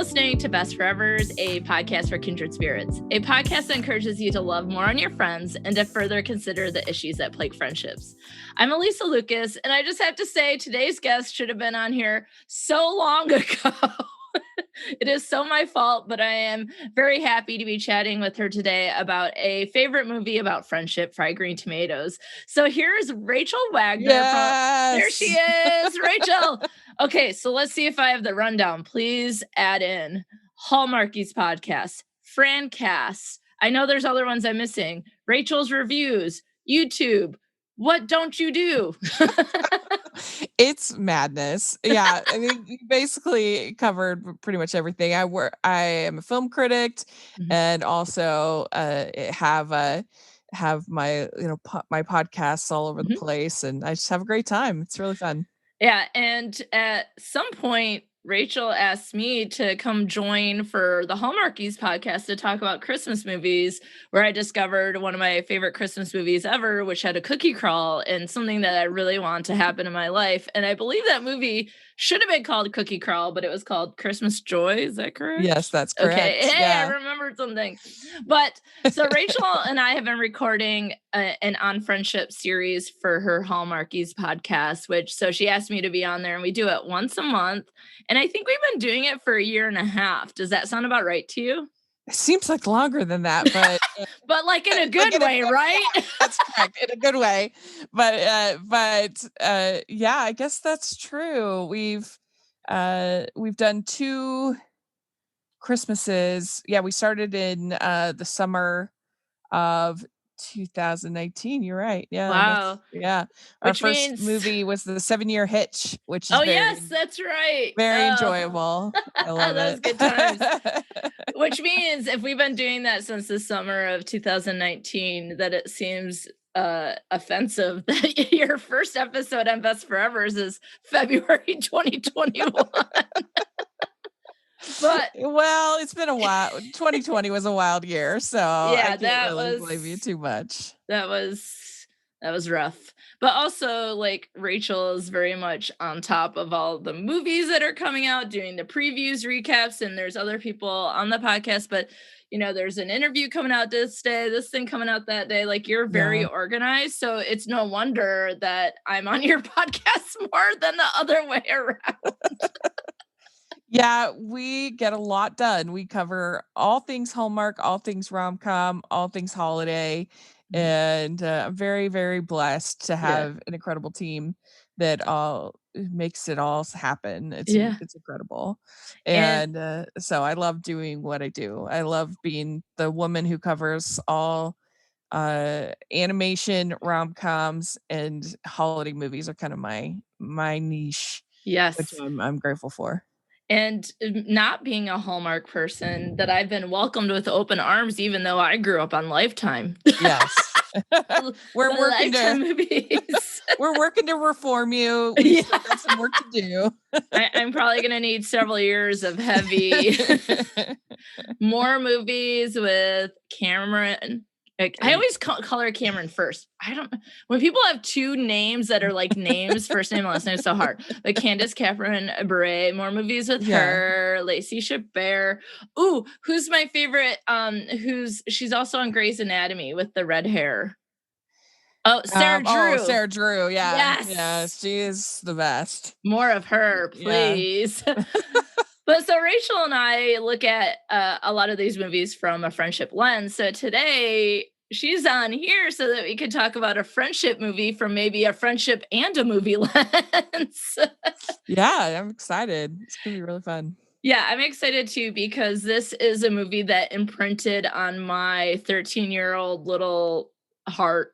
listening to Best Forevers, a podcast for kindred spirits, a podcast that encourages you to love more on your friends and to further consider the issues that plague friendships. I'm Alysa Lucas, and I just have to say today's guest should have been on here so long ago. It is so my fault, but I am very happy to be chatting with her today about a favorite movie about friendship, Fried Green Tomatoes. So here's Rachel Wagner. Yes. There she is, Rachel. Okay, so let's see if I have the rundown. Please add in Hallmarkies podcast, Francast. I know there's other ones I'm missing. Rachel's Reviews, YouTube. What don't you do? It's madness. Yeah, I mean, you basically covered pretty much everything. I am a film critic, and also have my my podcasts all over the place, and I just have a great time. It's really fun. Yeah, and at some point, Rachel asked me to come join for the Hallmarkies podcast to talk about Christmas movies, where I discovered one of my favorite Christmas movies ever, which had a cookie crawl and something that I really want to happen in my life. And I believe that movie should have been called Cookie Crawl, but it was called Christmas Joy. Is that correct? Yes, that's correct. Okay, hey, yeah. I remembered something. But so Rachel and I have been recording an On Friendship series for her Hallmarkies podcast, so she asked me to be on there, and we do it once a month. And I think we've been doing it for a year and a half. Does that sound about right to you? It seems like longer than that, but but like in a good way, right? That's correct, in a good way. But yeah, I guess that's true. We've done 2 Christmases. Yeah, we started in the summer of 2019. You're right. Yeah. Wow. Yeah. Our first movie was the 7-Year Hitch, which is yes, that's right. Very enjoyable. I love those good times. Which means if we've been doing that since the summer of 2019, that it seems offensive that your first episode on Best Forevers is February 2021. But well, it's been a while. 2020 was a wild year, so yeah, I can't really blame you too much. That was rough. But also, like, Rachel is very much on top of all the movies that are coming out, doing the previews, recaps, and there's other people on the podcast. But there's an interview coming out this day, this thing coming out that day. Like, you're very organized, so it's no wonder that I'm on your podcast more than the other way around. Yeah, we get a lot done. We cover all things Hallmark, all things rom-com, all things holiday, and I'm very, very blessed to have an incredible team that all makes it all happen. It's incredible. And so I love doing what I do. I love being the woman who covers all animation, rom-coms, and holiday movies are kind of my niche. Yes. Which I'm grateful for. And not being a Hallmark person, that I've been welcomed with open arms, even though I grew up on Lifetime. Yes. We're working Lifetime movies. We're working to reform you. We've still got some work to do. I'm probably going to need several years of heavy, more movies with Cameron. I always call her Cameron first. When people have 2 names that are like names, first name, last name, it's so hard. Like Candace Cameron Bure, more movies with her, Lacey Chabert. Ooh, who's my favorite? She's also on Grey's Anatomy with the red hair. Oh, Sarah Drew. Sarah Drew, yeah. Yes. Yeah, she is the best. More of her, please. Yeah. But so Rachel and I look at a lot of these movies from a friendship lens. So today she's on here so that we could talk about a friendship movie from maybe a friendship and a movie lens. Yeah, I'm excited. It's going to be really fun. Yeah, I'm excited too, because this is a movie that imprinted on my 13-year-old little heart.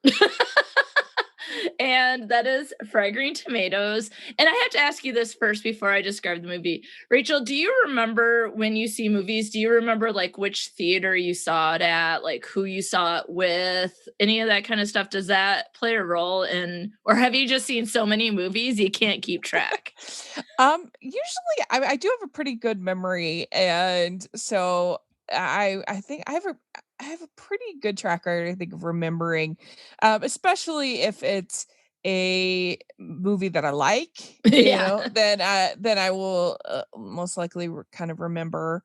And that is Fried Green Tomatoes. And I have to ask you this first before I describe the movie. Rachel, do you remember when you see movies, do you remember like which theater you saw it at, like who you saw it with, any of that kind of stuff? Does that play a role in, or have you just seen so many movies you can't keep track? Usually I do have a pretty good memory. And so I think I have a pretty good track record, I think, of remembering, especially if it's a movie that I like, Yeah. then I will, most likely kind of remember,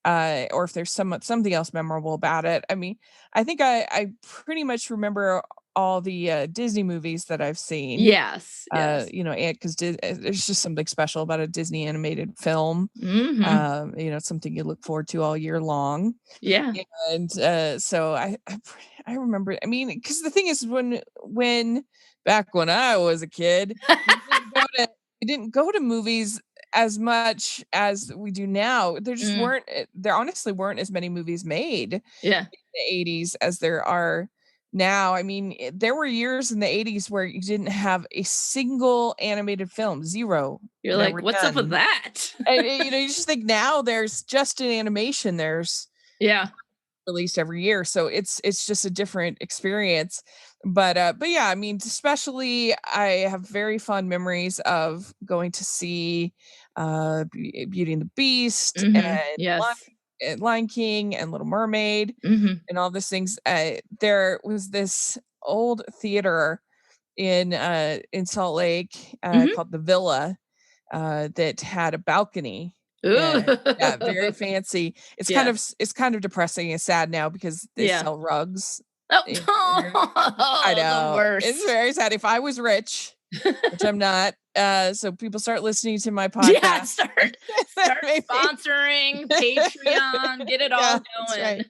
or if there's something else memorable about it. I mean, I think I pretty much remember all the, Disney movies that I've seen, Yes, yes. and 'cause there's just something special about a Disney animated film. Mhm. It's something you look forward to all year long. Yeah. And, so I remember, I mean, because the thing is when back when I was a kid, we didn't go to we didn't go to movies as much as we do now. Mm, There honestly weren't as many movies made in yeah. the '80s as there are now. I mean, there were years in the '80s where you didn't have a single animated film, 0, You're like, never "What's up with done. that?" You just think now there's just an animation, there's Yeah. released every year, so it's just a different experience. But yeah, I mean, especially I have very fond memories of going to see Beauty and the Beast Mhm. Yes. And Lion King and Little Mermaid Mhm. and all these things. There was this old theater in Salt Lake, Mhm. called the Villa, that had a balcony, Ooh. and yeah, very fancy. Yes. It's kind of depressing and sad now because they Yeah. sell rugs in there. I Oh, the know, it's worst. very sad. If I was rich, which I'm not, so people start listening to my Yeah, podcast, start maybe. sponsoring, Patreon, get it Yeah, all that's going. right.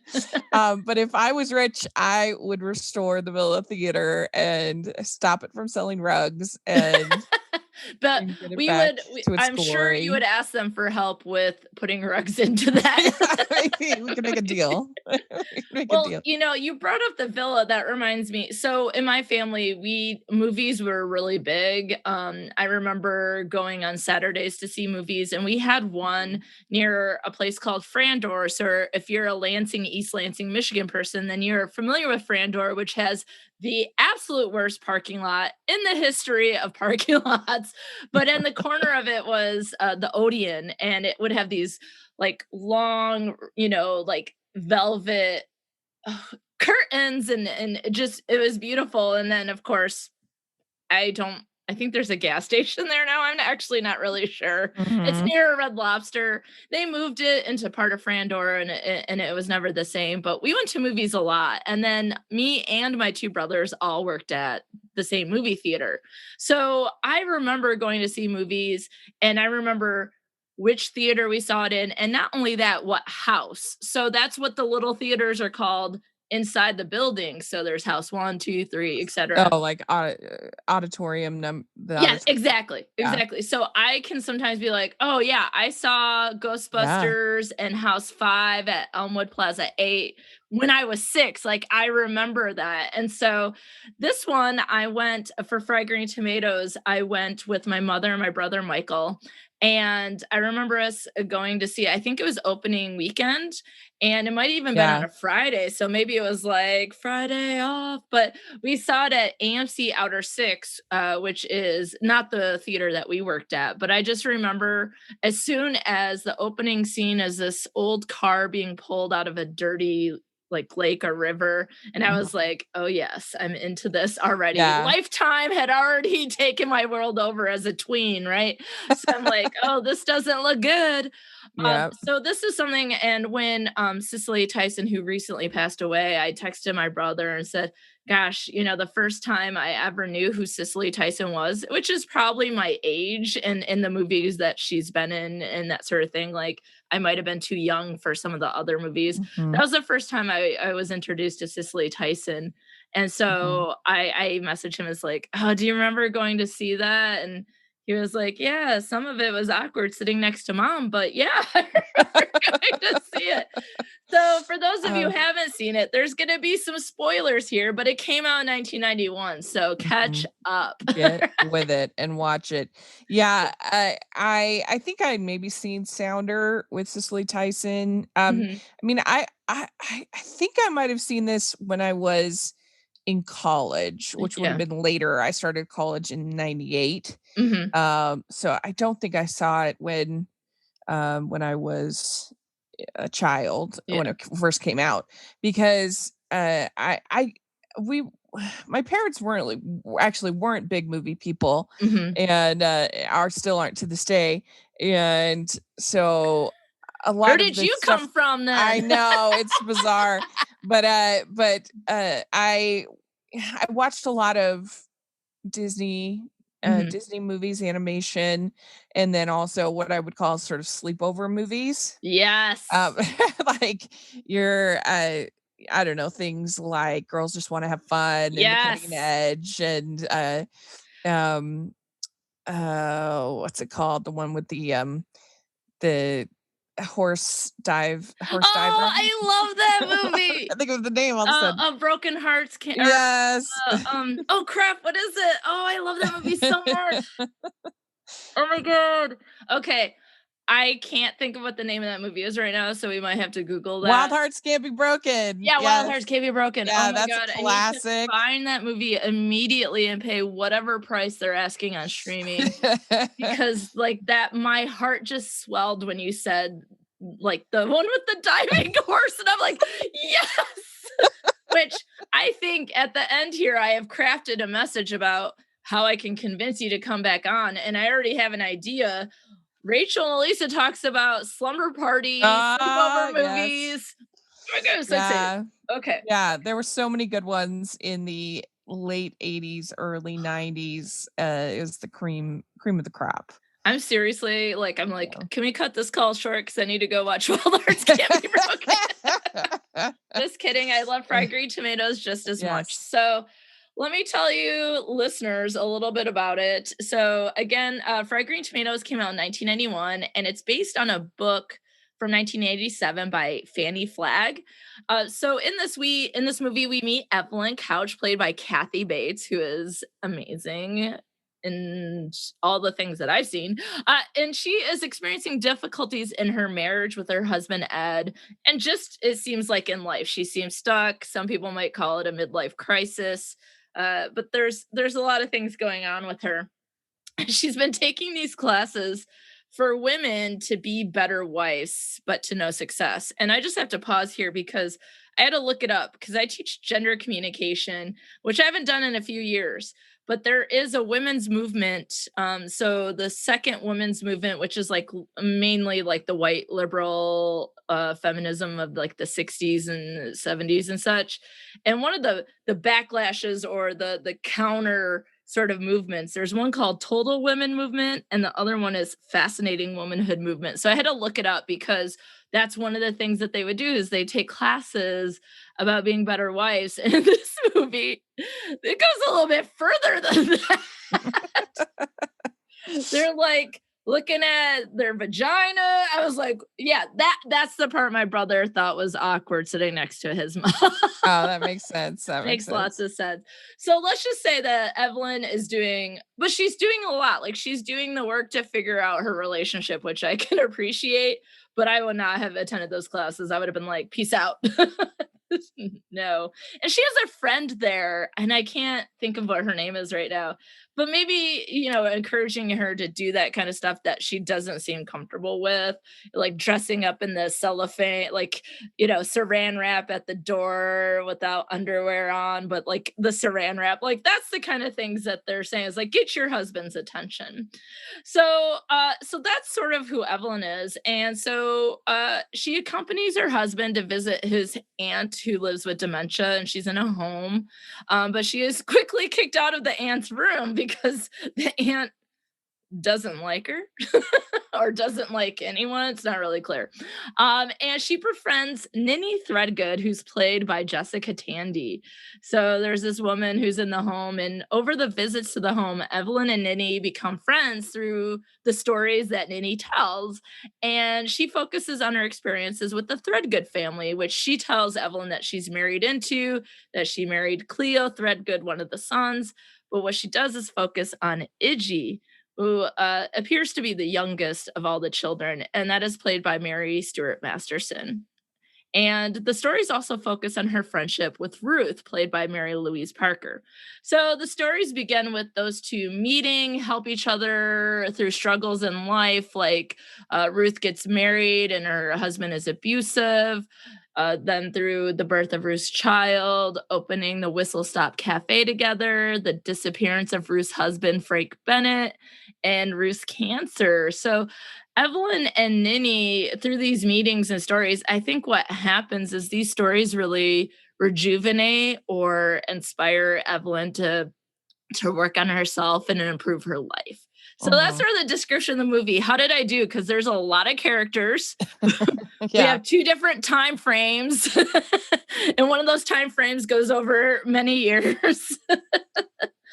But if I was rich, I would restore the Villa Theater and stop it from selling rugs But and get it we back would we to its I'm sure you glory. would ask them for help with putting rugs into Yeah, that. maybe we can make a deal. We can make a Well, deal. you brought up the villa. That reminds me. So in my family, we movies were really big. I remember going on Saturdays to see movies, and we had one near a place called Frandor. So if you're a Lansing, East Lansing, Michigan person, then you're familiar with Frandor, which has the absolute worst parking lot in the history of parking lots. But in the corner of it was the Odeon, and it would have these like long, like velvet curtains, and it was beautiful. And then of course I think there's a gas station there now. I'm actually not really sure. It's Mhm. near a Red Lobster. They moved it into part of Frandor, and it was never the same. But we went to movies a lot. And then me and my two brothers all worked at the same movie theater. So I remember going to see movies, and I remember which theater we saw it in, and not only that, what house. So that's what the little theaters are called inside the building. So there's house one, two, three, etc. Oh, like, auditorium the Yes, auditorium. exactly, Yeah. exactly. So I can sometimes be like, "Oh, yeah, I saw Yeah. Ghostbusters and House 5 at Elmwood Plaza 8 when I was 6." Like, I remember that. And so this one, I went for Fried Green Tomatoes, I went with my mother and my brother Michael, and I remember us going to see, I think it was opening weekend, and it might even been on Yeah. a Friday, so maybe it was like Friday off, but we saw it at AMC Outer Six, which is not the theater that we worked at. But I just remember as soon as the opening scene is this old car being pulled out of a dirty like lake or river. And I was Mhm. like, oh, yes, I'm into this already. Yeah. Lifetime had already taken my world over as a tween, right? So I'm like, oh, this doesn't look good. Yep. So this is something, and when Cicely Tyson, who recently passed away, I texted my brother and said, gosh, the first time I ever knew who Cicely Tyson was, which is probably my age and in the movies that she's been in and that sort of thing. Like I might have been too young for some of the other movies. Mhm. That was the first time I was introduced to Cicely Tyson. And Mhm. so I messaged him as like, oh, do you remember going to see that? And he was like, yeah, some of it was awkward sitting next to mom, but yeah, I remember going to see it. So, for those of you who Uh, haven't seen it, there's gonna be some spoilers here, but it came out in 1991, so catch mhm. up. Get with it and watch it. Yeah, I think I'd maybe seen Sounder with Cicely Tyson. Mhm. I mean, I think I might have seen this when I was in college, which would have Yeah. been later. I started college in '98. Mhm. So I don't think I saw it when I was a child, when Yeah. it first came out, because, I my parents weren't big movie people, Mhm. and still aren't to this day. And so a Where lot of did this you stuff, come from I then? know it's bizarre, but I watched a lot of Disney Mhm. Disney movies, animation, and then also what I would call sort of sleepover movies. Um, Yes. like your I don't know, things like Girls Just Want to Have Fun and The Cutting Yes. Edge and um what's it called? The one with the horse diver. Oh, I love that movie. I think of the name all of a sudden. Broken Hearts can or Yes. oh crap, what is it? Oh, I love that movie so much. Oh my god. Okay. I can't think of what the name of that movie is right now, so we might have to Google Wild that. Hearts Can't Be Broken. Yeah, Wild Hearts Yes. Can't Be Broken. Oh Yeah, my that's a god, I need to classic. find that movie immediately and pay whatever price they're asking on streaming because like that my heart just swelled when you said like the one with the diving horse and I'm like, "Yes!" Which I think at the end here I have crafted a message about how I can convince you to come back on and I already have an idea. Rachel and Alysa talks about slumber parties, sleepover Yes. movies. Oh my god, I'm so excited. Yeah. Okay. Yeah, there were so many good ones in the late '80s, early '90s. It was the cream of the crop. I'm seriously like, I'm like, Yeah. can we cut this call short? Because I need to go watch Wild Hearts Can't Be Broken. Just kidding. I love fried green tomatoes just as much. Yes. So let me tell you, listeners, a little bit about it. So again, fried green tomatoes came out in 1991, and it's based on a book from 1987 by Fannie Flagg. So in this movie, we meet Evelyn Couch, played by Kathy Bates, who is amazing and all the things that I've seen. And she is experiencing difficulties in her marriage with her husband, Ed. And just it seems like in life, she seems stuck. Some people might call it a midlife crisis. But there's a lot of things going on with her. She's been taking these classes for women to be better wives, but to no success. And I just have to pause here because I had to look it up because I teach gender communication, which I haven't done in a few years. But there is a women's movement. So the second women's movement, which is like mainly like the white liberal feminism of like the 60s and 70s and such. And one of the backlashes or the counter sort of movements. There's one called Total Women Movement, and the other one is Fascinating Womanhood Movement. So I had to look it up because that's one of the things that they would do is they take classes about being better wives. And in this movie, it goes a little bit further than that. They're like looking at their vagina. I was like, yeah, that's the part my brother thought was awkward sitting next to his mom. Oh, that makes sense. That makes Makes lots sense. of sense. So let's just say that Evelyn is doing, but she's doing a lot. Like she's doing the work to figure out her relationship, which I can appreciate, but I would not have attended those classes. I would have been like, peace out. No. And she has a friend there, and I can't think of what her name is right now. But maybe, encouraging her to do that kind of stuff that she doesn't seem comfortable with, like dressing up in the cellophane, like, saran wrap at the door without underwear on, but like the saran wrap, like that's the kind of things that they're saying is like, get your husband's attention. So that's sort of who Evelyn is. And so she accompanies her husband to visit his aunt who lives with dementia and she's in a home. But she is quickly kicked out of the aunt's room because the aunt doesn't like her or doesn't like anyone. It's not really clear. And she befriends Ninny Threadgood, who's played by Jessica Tandy. So there's this woman who's in the home, and over the visits to the home, Evelyn and Ninny become friends through the stories that Ninny tells. And she focuses on her experiences with the Threadgood family, which she tells Evelyn that she's married into, that she married Cleo Threadgood, one of the sons. But what she does is focus on Iggy, who appears to be the youngest of all the children, and that is played by Mary Stuart Masterson. And the stories also focus on her friendship with Ruth, played by Mary Louise Parker. So the stories begin with those two meeting, help each other through struggles in life, like Ruth gets married and her husband is abusive. then through the birth of Ruth's child, opening the Whistle Stop Cafe together, the disappearance of Ruth's husband, Frank Bennett, and Ruth's cancer. So Evelyn and Ninny, through these meetings and stories, I think what happens is these stories really rejuvenate or inspire Evelyn to work on herself and improve her life. So that's sort of the description of the movie. How did I do? Because there's a lot of characters. We have 2 different time frames, and one of those time frames goes over many years.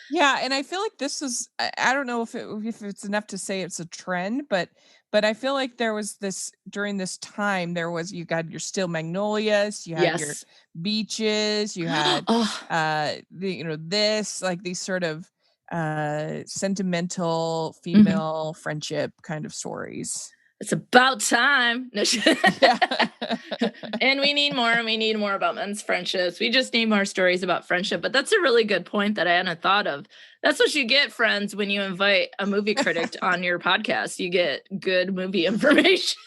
Yeah, and I feel like this is I don't know if it's enough to say it's a trend, but I feel like there was this during this time you got your Still Magnolias, you had your Yes. Beaches, you had Oh, this like these sort of sentimental mhm. female friendship kind of stories. It's about time. No, Yeah. and we need more, and we need more about men's friendships. We just need more stories about friendship. But that's a really good point that I hadn't thought of. That's what you get, friends, when you invite a movie critic on your podcast. You get good movie information.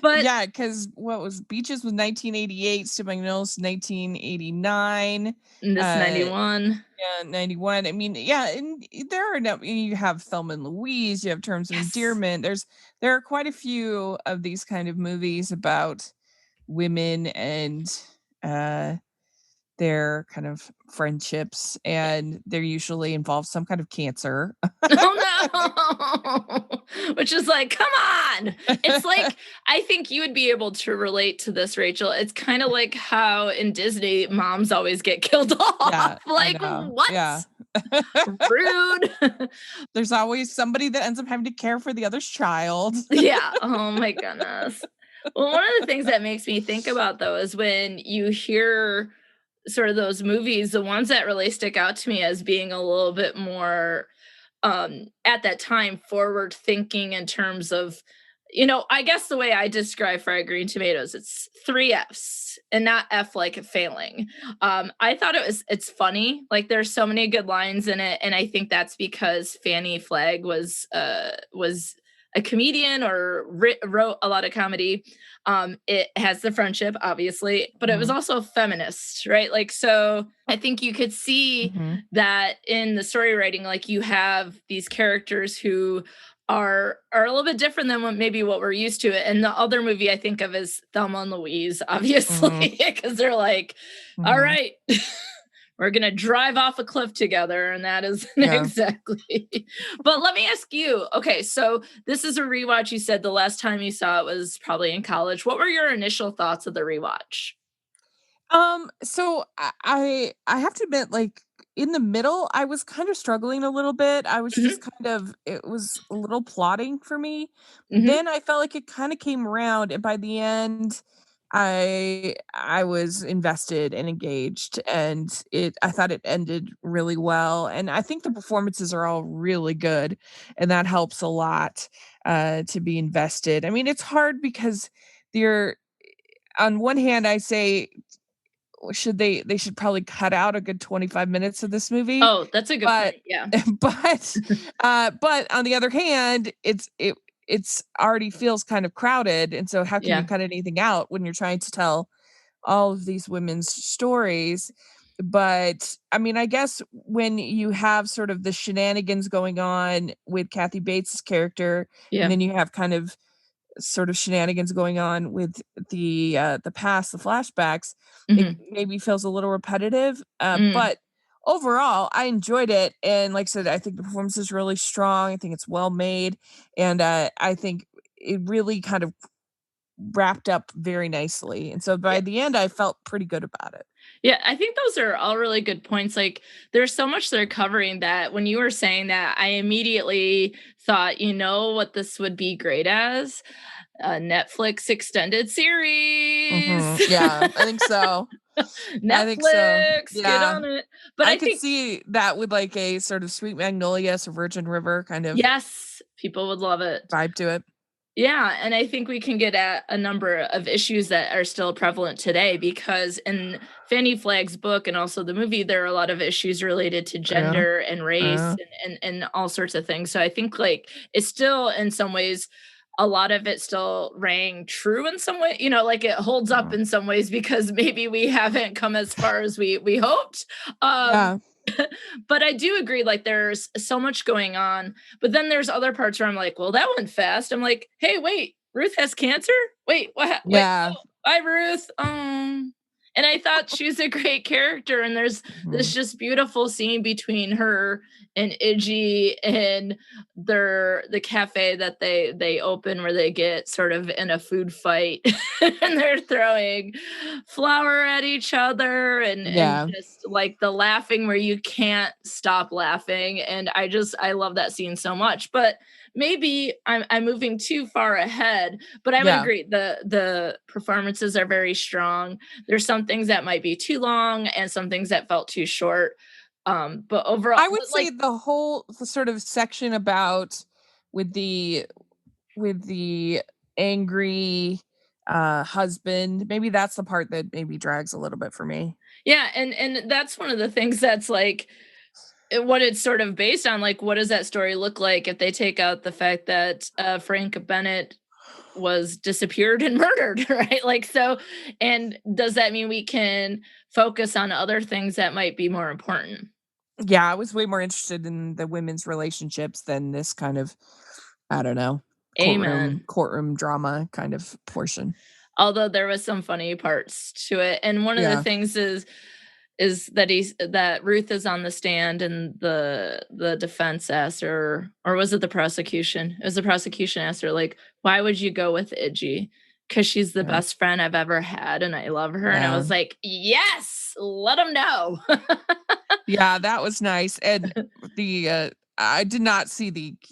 But Yeah, because what was Beaches was 1988, Still Magnolias 1989. this Uh 91. Yeah, 91. I mean, yeah, and there are no you have Thelma and Louise, you have Terms of Yes. Endearment. There are quite a few of these kind of movies about women and uh their kind of friendships, and they usually involve some kind of cancer. Oh no. Which is like, come on. It's like, I think you would be able to relate to this, Rachel. It's kind of like how in Disney moms always get killed Yeah, off. I Like, know. what? Yeah. Rude. There's always somebody that ends up having to care for the other's child. Yeah. Oh my goodness. Well, one of the things that makes me think about though is when you hear sort of those movies, the ones that really stick out to me as being a little bit more at that time forward thinking in terms of, I guess the way I describe fried green tomatoes, it's 3 F's and not F like failing. I thought it's funny, like there's so many good lines in it, and I think that's because Fanny Flagg was a comedian or wrote a lot of comedy. It has the friendship obviously, but it was Mhm, also feminist, right? Like, so I think you could see mhm, that in the story writing, like you have these characters who are a little bit different than what we're used to. And the other movie I think of is Thelma and Louise, mhm, obviously, because they're like, all mhm. right, we're gonna drive off a cliff together, and that is Yeah. exactly. But let me ask you, okay, so this is a rewatch. You said the last time you saw it was probably in college. What were your initial thoughts of the rewatch? So I have to admit, like in the middle, I was kind of struggling a little bit. I was just Hmm. kind of it was a little plotting for me. Hmm. Then I felt like it kind of came around, and by the end, I was invested and engaged, and I thought it ended really well. And I think the performances are all really good, and that helps a lot to be invested. I mean, it's hard because you're on one hand, I say they should probably cut out a good 25 minutes of this movie, Oh, that's a good but point. Yeah. but, but on the other hand, it's already feels kind of crowded, and so how can you Yeah. cut anything out when you're trying to tell all of these women's stories? But, I mean, I guess when you have sort of the shenanigans going on with Kathy Bates' character, and Yeah. then you have kind of sort of shenanigans going on with the past, the flashbacks, it Hmm. maybe feels a little repetitive, Mm. but overall, I enjoyed it, and like I said, I think the performance is really strong, I think it's well made, and, I think it really kind of wrapped up very nicely, and so by Yeah. the end, I felt pretty good about it. Yeah, I think those are all really good points. Like, there's so much they're covering that when you were saying that, I immediately thought, you know what this would be great as? A Netflix extended series. Mhm, yeah, I think so. I think so. Netflix, get Yeah, on it. But I I could think, see that with, like, a sort of Sweet Magnolias or Virgin River kind of yes, people would love it. vibe to it. Yeah, and I think we can get at a number of issues that are still prevalent today because in Fanny Flagg's book and also the movie, there are a lot of issues related to Yeah, gender and race yeah. and all sorts of things. So I think like it's still in some ways a lot of it still rang true in some way, like it holds up in some ways because maybe we haven't come as far as we hoped. Um, Yeah. but I do agree, like there's so much going on. But then there's other parts where I'm like, well, that went fast. I'm like, hey, wait, Ruth has cancer? Wait, what? Wait, Yeah. oh, bye, Ruth. And I thought she was a great character. And there's this Mhm. just beautiful scene between her and Iggy and the cafe that they open where they get sort of in a food fight and they're throwing flour at each other and Yeah. just like the laughing where you can't stop laughing. And I love that scene so much. But maybe I'm moving too far ahead, but I would Yeah. agree the performances are very strong. There's some things that might be too long and some things that felt too short. But overall, I would but say like, the sort of section about with the with the angry husband, maybe that's the part that maybe drags a little bit for me. yeah, and that's one of the things that's like what it's sort of based on. Like, what does that story look like if they take out the fact that Frank Bennett was disappeared and murdered, right? Like, so, and does that mean we can focus on other things that might be more important? Yeah, I was way more interested in the women's relationships than this kind of, I don't know, courtroom Amen. courtroom drama kind of portion. Although there was some funny parts to it. And one of the Yeah. things is that that Ruth is on the stand and the defense asked her, or was it the prosecution? It was the prosecution asked her, like, why would you go with Iggy? Because she's the Yeah. best friend I've ever had and I love her. And I Yeah. was like, yes, let them know. Yeah, that was nice, and the, I did not see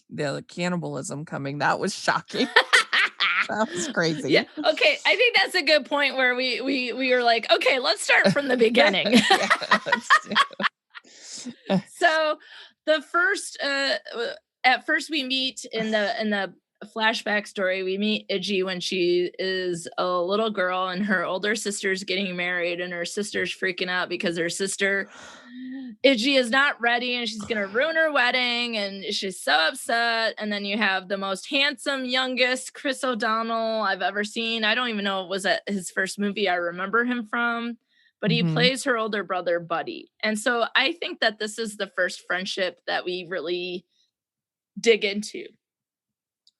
the cannibalism coming, that was shocking. That was Yeah. crazy. Okay. I think that's a good point where we were like, okay, let's start from the beginning. Yeah, let's do So the first at first we meet in the flashback story, we meet Iggy when she is a little girl and her older sister's getting married and her sister's freaking out because her sister Iggy is not ready and she's gonna ruin her wedding and she's so upset. And then you have the most handsome youngest Chris O'Donnell I've ever seen. I don't even know it was that his first movie I remember him from, but he Mhm. plays her older brother, Buddy. And so I think that this is the first friendship that we really dig into.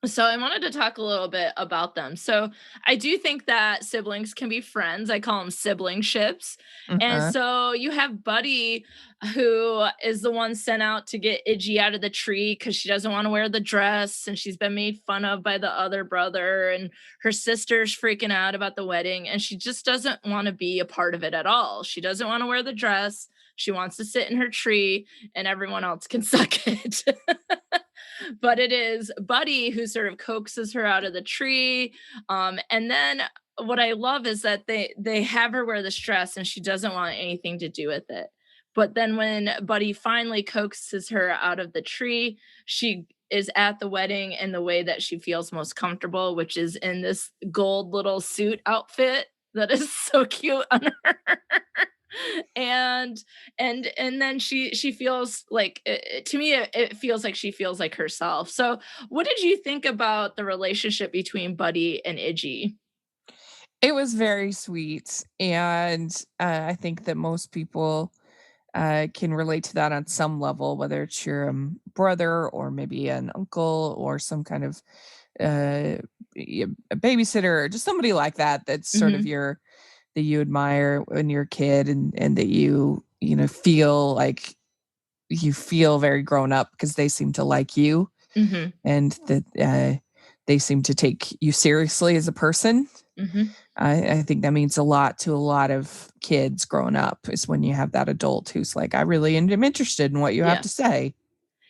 So I wanted to talk a little bit about them. So I do think that siblings can be friends. I call them sibling ships. And Uh-huh. so you have Buddy, who is the one sent out to get Iggy out of the tree because she doesn't want to wear the dress and she's been made fun of by the other brother. And her sister's freaking out about the wedding and she just doesn't want to be a part of it at all. She doesn't want to wear the dress. She wants to sit in her tree and everyone else can suck it. But it is Buddy who sort of coaxes her out of the tree. And then what I love is that they have her wear this dress and she doesn't want anything to do with it. But then when Buddy finally coaxes her out of the tree, she is at the wedding in the way that she feels most comfortable, which is in this gold little suit outfit that is so cute on her. and and then she feels like to me it feels like she feels like herself. So what did you think about the relationship between Buddy and Iggy? It was very sweet, and, I think that most people, can relate to that on some level, whether it's your, brother or maybe an uncle or some kind of, uh, a babysitter or just somebody like that that's sort of Hmm. your that you admire when you're a kid and that you know, feel like you feel very grown up because they seem to like you Hmm. and that, they seem to take you seriously as a person. Hmm. I think that means a lot to a lot of kids growing up is when you have that adult who's like, "I really am interested in what you have Yeah. to say."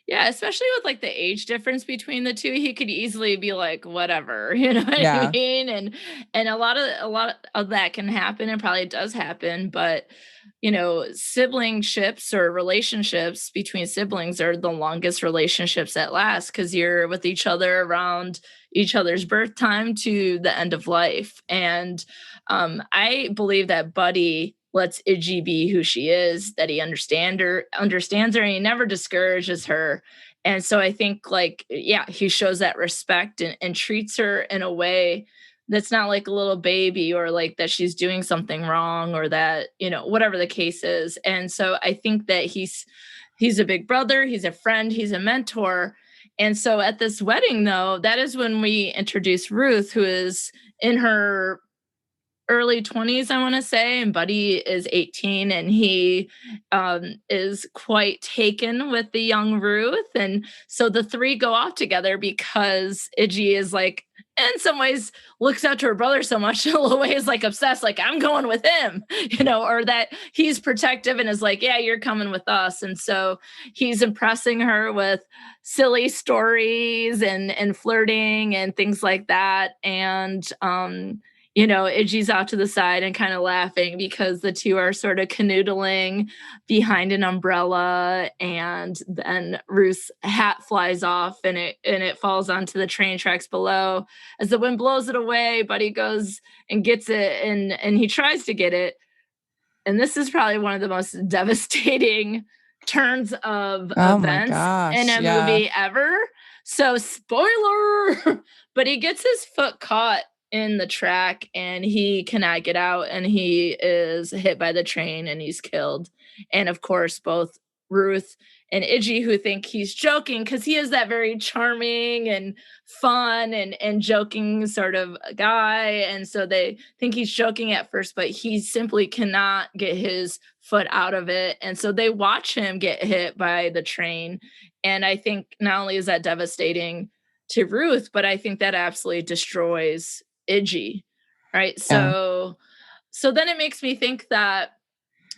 Yeah, especially with like the age difference between the two, he could easily be like, whatever, you know what I Yeah. mean? And a lot of that can happen and probably does happen, but sibling ships or relationships between siblings are the longest relationships that last because you're with each other around each other's birth time to the end of life. And I believe that Buddy lets Iggy be who she is, that he understands her and he never discourages her. And so I think like, yeah, he shows that respect and treats her in a way that's not like a little baby or like that she's doing something wrong or that, whatever the case is. And so I think that he's a big brother, he's a friend, he's a mentor. And so at this wedding though, that is when we introduce Ruth, who is in her early 20s, I want to say, and Buddy is 18, and he is quite taken with the young Ruth. And so the three go off together because Iggy is like, in some ways, looks out to her brother so much, in a little way is like obsessed, like, I'm going with him, or that he's protective and is like, yeah, you're coming with us. And so he's impressing her with silly stories and flirting and things like that. And Iggy's out to the side and kind of laughing because the two are sort of canoodling behind an umbrella, and then Ruth's hat flies off and it falls onto the train tracks below. As the wind blows it away, Buddy goes and gets it, and he tries to get it. And this is probably one of the most devastating turns of Oh my events in gosh. a Yeah. movie ever. So spoiler, but he gets his foot caught in the track and he cannot get out, and he is hit by the train and he's killed. And of course, both Ruth and Iggy, who think he's joking because he is that very charming and fun and joking sort of guy. And so they think he's joking at first, but he simply cannot get his foot out of it. And so they watch him get hit by the train. And I think not only is that devastating to Ruth, but I think that absolutely destroys Iggy. Right. Yeah. So then it makes me think that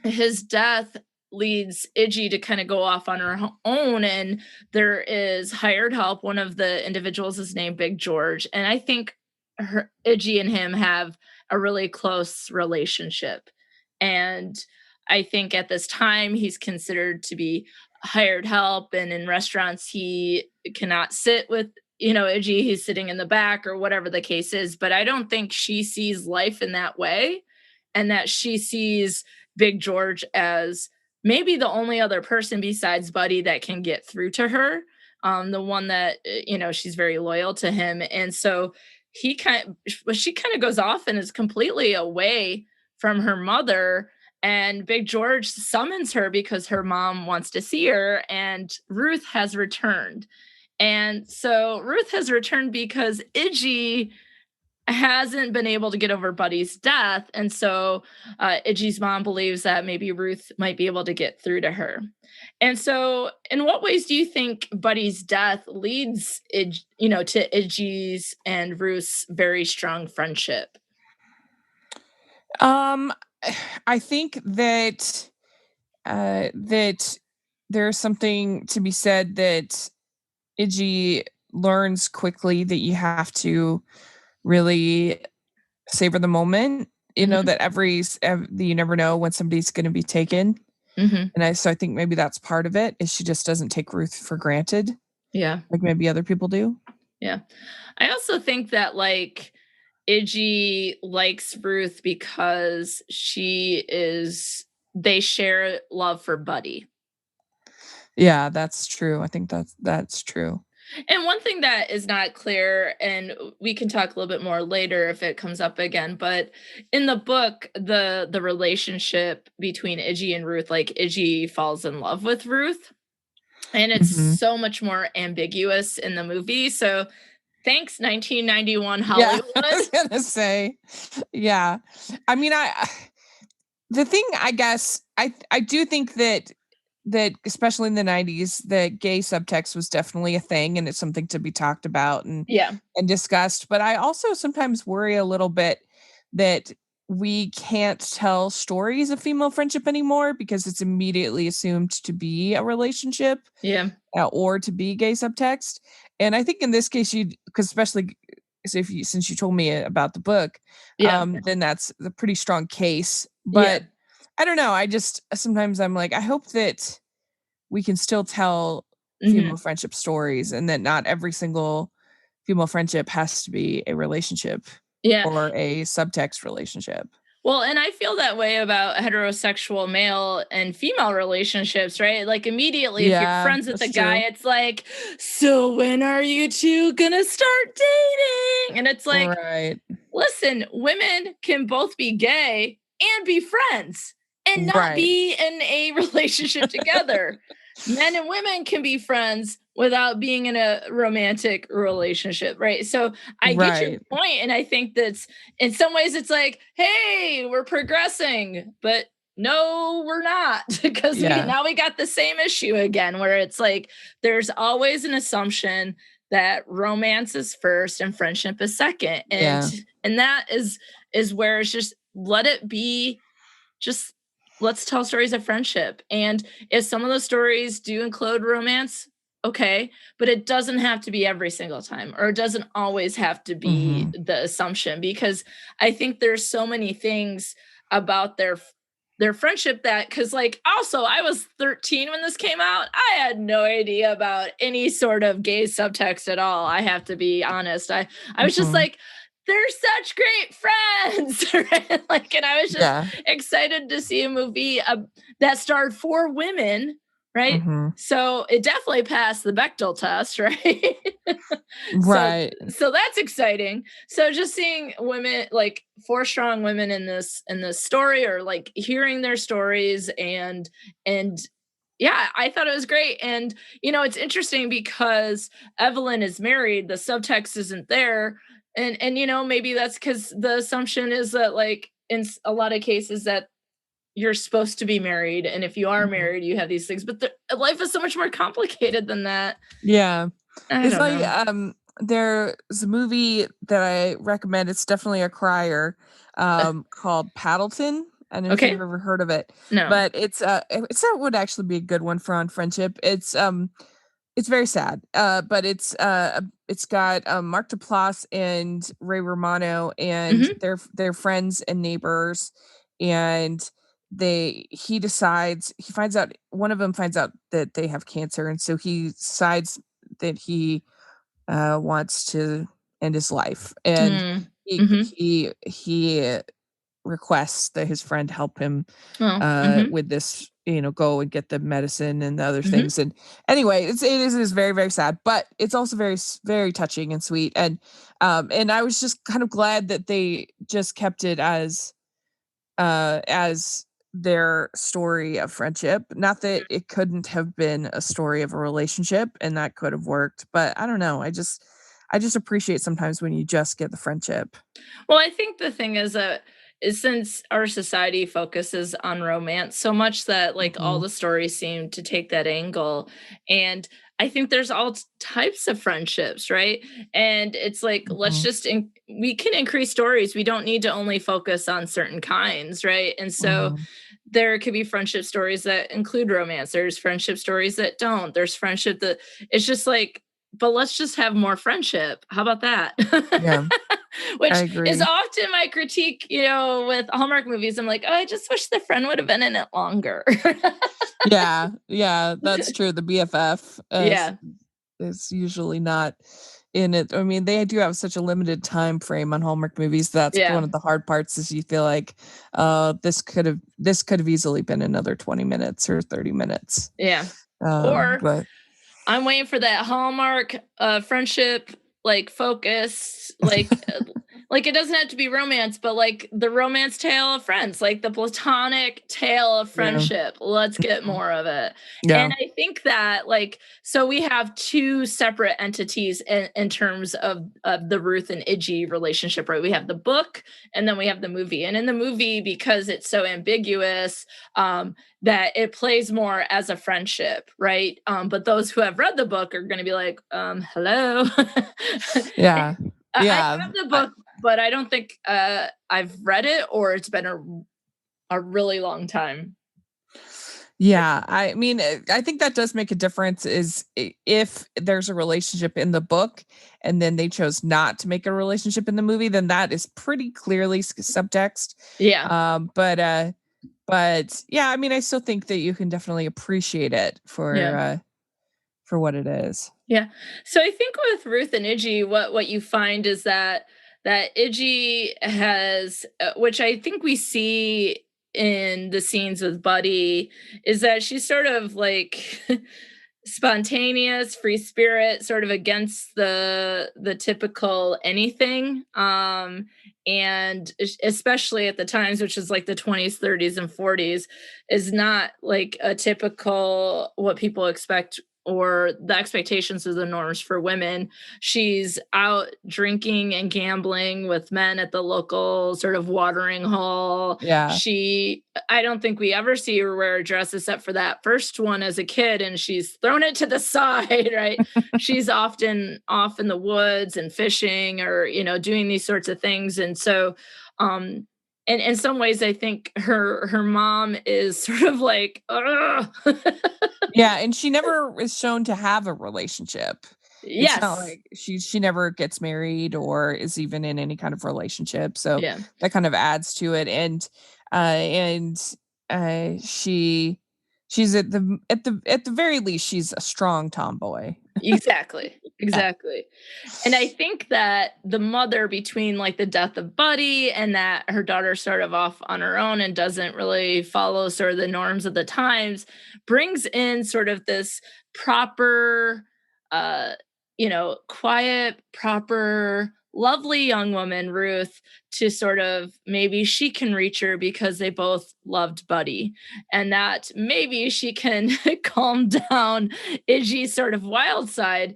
his death leads Iggy to kind of go off on her own, and there is hired help. One of the individuals is named Big George, and I think Iggy and him have a really close relationship. And I think at this time he's considered to be hired help, and in restaurants he cannot sit with Iggy. He's sitting in the back or whatever the case is. But I don't think she sees life in that way, and that she sees Big George as maybe the only other person besides Buddy that can get through to her. The one that she's very loyal to him. And so she kind of goes off and is completely away from her mother. And Big George summons her because her mom wants to see her, and Ruth has returned. And so Ruth has returned because Iggy hasn't been able to get over Buddy's death. And so Iggy's mom believes that maybe Ruth might be able to get through to her. And so in what ways do you think Buddy's death leads to Iggy's and Ruth's very strong friendship? I think that that there's something to be said that Iggy learns quickly that you have to really savor the moment. That you never know when somebody's going to be taken. Mm-hmm. And so I think maybe that's part of it, is she just doesn't take Ruth for granted. Yeah. Like maybe other people do. Yeah. I also think that like Iggy likes Ruth because they share love for Buddy. Yeah, that's true. I think that's true. And one thing that is not clear, and we can talk a little bit more later if it comes up again, but in the book, the relationship between Iggy and Ruth, like Iggy falls in love with Ruth, and it's so much more ambiguous in the movie. So thanks, 1991 Hollywood. Yeah, I was gonna say, yeah. I mean, the thing, I guess, I do think that especially in the 90s, that gay subtext was definitely a thing, and it's something to be talked about and discussed. But I also sometimes worry a little bit that we can't tell stories of female friendship anymore because it's immediately assumed to be a relationship, or to be gay subtext. And I think in this case, because especially since you told me about the book, then that's a pretty strong case. But I don't know. I just sometimes I'm like, I hope that we can still tell female friendship stories, and that not every single female friendship has to be a relationship or a subtext relationship. Well, and I feel that way about heterosexual male and female relationships, right? Like immediately, if you're Yeah, friends with a that's guy, true. it's like, so when are you two gonna start dating? And it's like, Right. listen, women can both be gay and be friends and not Right. be in a relationship together. Men and women can be friends without being in a romantic relationship, right? So I get your Right. point, and I think that's in some ways it's like, hey, we're progressing, but no, we're not, because Yeah. now we got the same issue again, where it's like there's always an assumption that romance is first and friendship is second, Yeah. and that is where it's just let it be, just let's tell stories of friendship. And if some of those stories do include romance, okay, but it doesn't have to be every single time, or it doesn't always have to be Mhm. the assumption, because I think there's so many things about their friendship that, because like also I was 13 when this came out. I had no idea about any sort of gay subtext at all. I have to be honest. I was just Mhm. like, they're such great friends. Right? Like, and I was just Yeah. excited to see a movie that starred 4 women, right? Mhm. So it definitely passed the Bechdel test, right? so Right. so that's exciting. So just seeing women, like 4 strong women in this story, or like hearing their stories, and yeah, I thought it was great. And it's interesting because Evelyn is married, the subtext isn't there. And maybe that's because the assumption is that, like, in a lot of cases, that you're supposed to be married, and if you are Mhm. married, you have these things, but life is so much more complicated than that. Yeah. I It's don't like, know. there's a movie that I recommend, it's definitely a crier, Uh, called Paddleton. I don't know if you've okay. ever heard of it, No. but it would actually be a good one for on friendship. It's very sad, but it's got, Mark Duplass and Ray Romano, and Hmm. they're friends and neighbors, and he finds out, one of them finds out that they have cancer, and so he decides that he wants to end his life, and Mm. he Hmm. he he requests that his friend help him Oh. Hmm. with this, go and get the medicine and the other Hmm. things. And anyway, it is very, very sad, but it's also very very touching and sweet. And I was just kind of glad that they just kept it as their story of friendship. Not that it couldn't have been a story of a relationship and that could have worked, but I don't know. I just appreciate sometimes when you just get the friendship. Well, I think the thing is since our society focuses on romance so much, that like all Mhm. the stories seem to take that angle. And I think there's all types of friendships, right? And it's like, let's Mhm. just we can increase stories. We don't need to only focus on certain kinds, right? And so Mhm. there could be friendship stories that include romance. There's friendship stories that don't. There's friendship that it's just like, but let's just have more friendship. How about that? Yeah, I Which is agree. often my critique, with Hallmark movies. I'm like, oh, I just wish the friend would have been in it longer. Yeah, yeah, that's true. The BFF Yeah. is usually not in it. I mean, they do have such a limited time frame on Hallmark movies. That's Yeah. one of the hard parts, is you feel like, this could have easily been another 20 minutes or 30 minutes. Yeah. Or But I'm waiting for that Hallmark friendship, like focus, like it doesn't have to be romance, but like the romance tale of friends, like the platonic tale of yeah. friendship. Let's get Mhm. more of it. Yeah. And I think that, like, so we have two separate entities in terms of the Ruth and Iggy relationship, right? We have the book, and then we have the movie. And in the movie, because it's so ambiguous, that it plays more as a friendship, right? But those who have read the book are going to be like, hello. Yeah. I Yeah. have the book, but I don't think I've read it, or it's been a really long time. Yeah, I mean, I think that does make a difference, is if there's a relationship in the book and then they chose not to make a relationship in the movie, then that is pretty clearly subtext. Yeah. But yeah, I mean, I still think that you can definitely appreciate it Yeah. for what it is. Yeah. So I think with Ruth and Iggy, what you find is that that Iggy has, which I think we see in the scenes with Buddy, is that she's sort of like spontaneous, free spirit, sort of against the typical anything. And especially at the times, which is like the 20s, 30s, and 40s, is not like a typical what people expect or the expectations of the norms for women. She's out drinking and gambling with men at the local sort of watering hole. Yeah. I don't think we ever see her wear a dress except for that first one as a kid, and she's thrown it to the side, right? She's often off in the woods and fishing or, doing these sorts of things. And so, and in some ways, I think her mom is sort of like, ugh. Yeah, and she never is shown to have a relationship. It's not Yes. like she never gets married or is even in any kind of relationship, so Yeah. that kind of adds to it, and she's at the very least, she's a strong tomboy. Exactly. Yeah. Exactly. And I think that the mother, between like the death of Buddy and that her daughter's sort of off on her own and doesn't really follow sort of the norms of the times, brings in sort of this proper, uh, quiet, proper, lovely young woman, Ruth, to sort of maybe she can reach her because they both loved Buddy, and that maybe she can calm down Iggy's sort of wild side.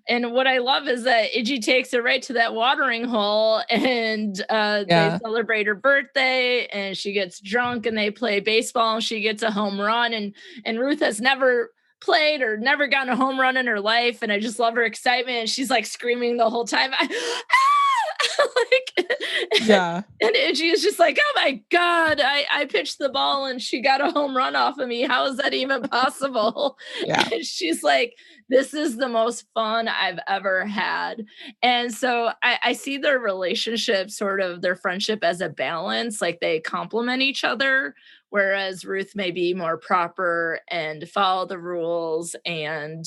And what I love is that Iggy takes her right to that watering hole, and they Yeah. celebrate her birthday, and she gets drunk, and they play baseball, and she gets a home run, and Ruth has never played or never gotten a home run in her life, and I just love her excitement. And she's like screaming the whole time, ah! like, Yeah. and Iggy is just like, oh my God, I pitched the ball and she got a home run off of me. How is that even possible? Yeah. And she's like, this is the most fun I've ever had. And so I see their relationship, sort of their friendship, as a balance. Like they complement each other, whereas Ruth may be more proper and follow the rules and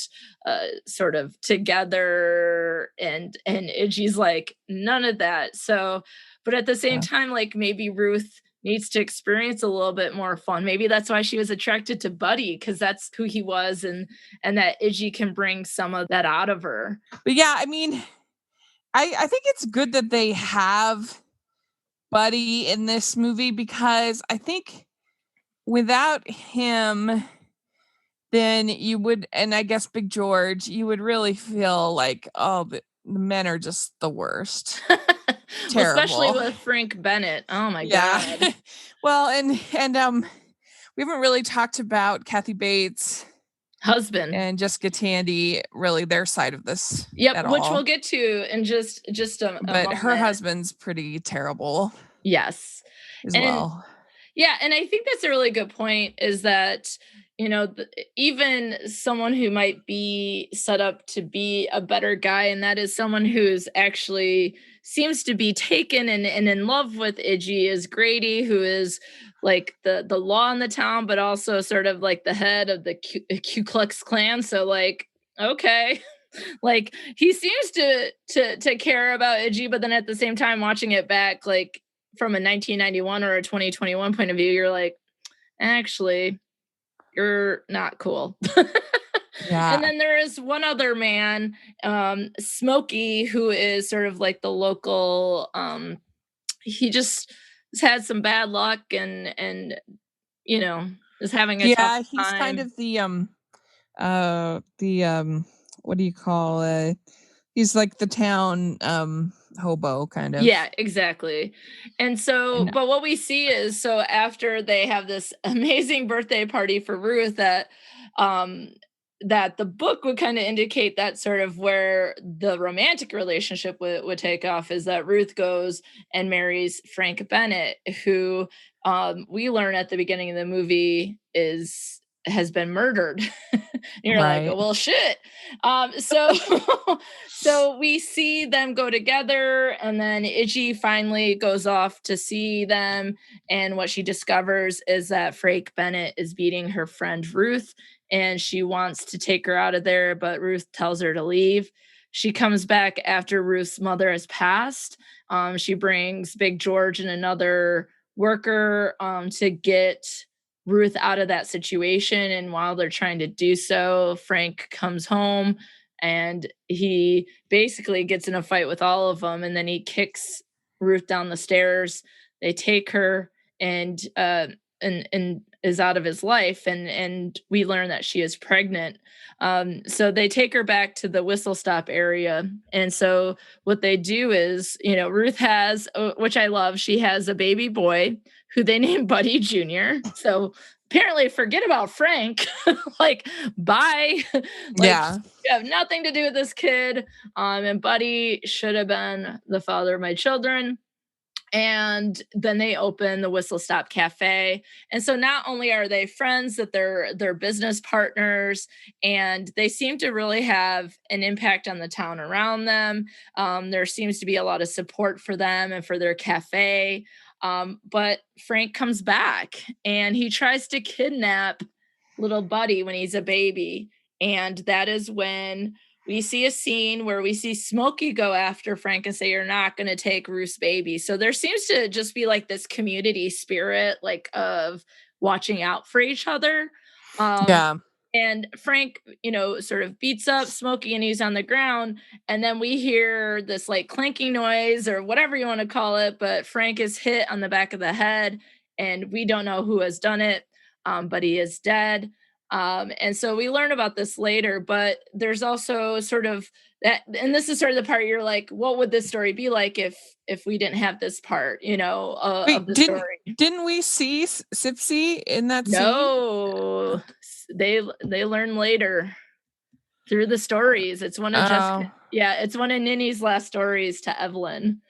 sort of together, and Iggy's like none of that. So, but at the same Yeah. time, like maybe Ruth needs to experience a little bit more fun. Maybe that's why she was attracted to Buddy, because that's who he was, and that Iggy can bring some of that out of her. But yeah, I mean, I think it's good that they have Buddy in this movie because I think without him, then you would, and I guess Big George, you would really feel like, oh, the men are just the worst. Well, especially Terrible. with Frank Bennett. Oh my Yeah. God. Well, and we haven't really talked about Kathy Bates Husband. and Jessica Tandy, really their side of this Yep, at which we'll all. get to in just a But her moment. husband's pretty terrible Yes. as And well. yeah, and I think that's a really good point, is that, even someone who might be set up to be a better guy, and that is someone who's actually seems to be taken and in love with Iggy, is Grady, who is like the law in the town, but also sort of like the head of the Ku Klux Klan. So like, okay. Like he seems to care about Iggy, but then at the same time, watching it back, like from a 1991 or a 2021 point of view, you're like, actually, you're not cool. Yeah. And then there is one other man, Smokey, who is sort of like the local. He just has had some bad luck, and is having a tough Yeah, he's kind time. of the what do you call he's like the town hobo kind of. Yeah, exactly. And so, And but what we see is, so after they have this amazing birthday party for Ruth, um that the book would kind of indicate that sort of where the romantic relationship would take off, is that Ruth goes and marries Frank Bennett, who we learn at the beginning of the movie has been murdered. You're like, right. oh, well, shit. So so we see them go together, and then Iggy finally goes off to see them, and what she discovers is that Frank Bennett is beating her friend Ruth, and she wants to take her out of there, but Ruth tells her to leave. she comes back after Ruth's mother has passed. She brings Big George and another worker to get Ruth out of that situation. And while they're trying to do so, Frank comes home and he basically gets in a fight with all of them. And then he kicks Ruth down the stairs. They take her and and is out of his life, and we learn that she is pregnant. So they take her back to the whistle stop area, and so what they do is, Ruth has, which I love, she has a baby boy who they name Buddy Jr. So apparently forget about Frank. Like, bye. Like, Yeah. you have nothing to do with this kid. And Buddy should have been the father of my children. And then they open the Whistle Stop Cafe. And so not only are they friends, that they're business partners, and they seem to really have an impact on the town around them. There seems to be a lot of support for them and for their cafe. But Frank comes back and he tries to kidnap little Buddy when he's a baby. And that is when we see a scene where we see Smokey go after Frank and say, "You're not going to take Ruth's baby." So there seems to just be like this community spirit, like of watching out for each other. Um, Yeah. and Frank, sort of beats up Smokey and he's on the ground. And then we hear this like clanking noise or whatever you want to call it. But Frank is hit on the back of the head and we don't know who has done it, but he is dead. And so we learn about this later, but there's also sort of that, and this is sort of the part you're like, what would this story be like if we didn't have this part, of Wait, the didn't story? didn't we see Sipsy in that scene? No, they learn later through the stories. It's one of Jessica. Oh, Yeah, it's one of Ninny's last stories to Evelyn.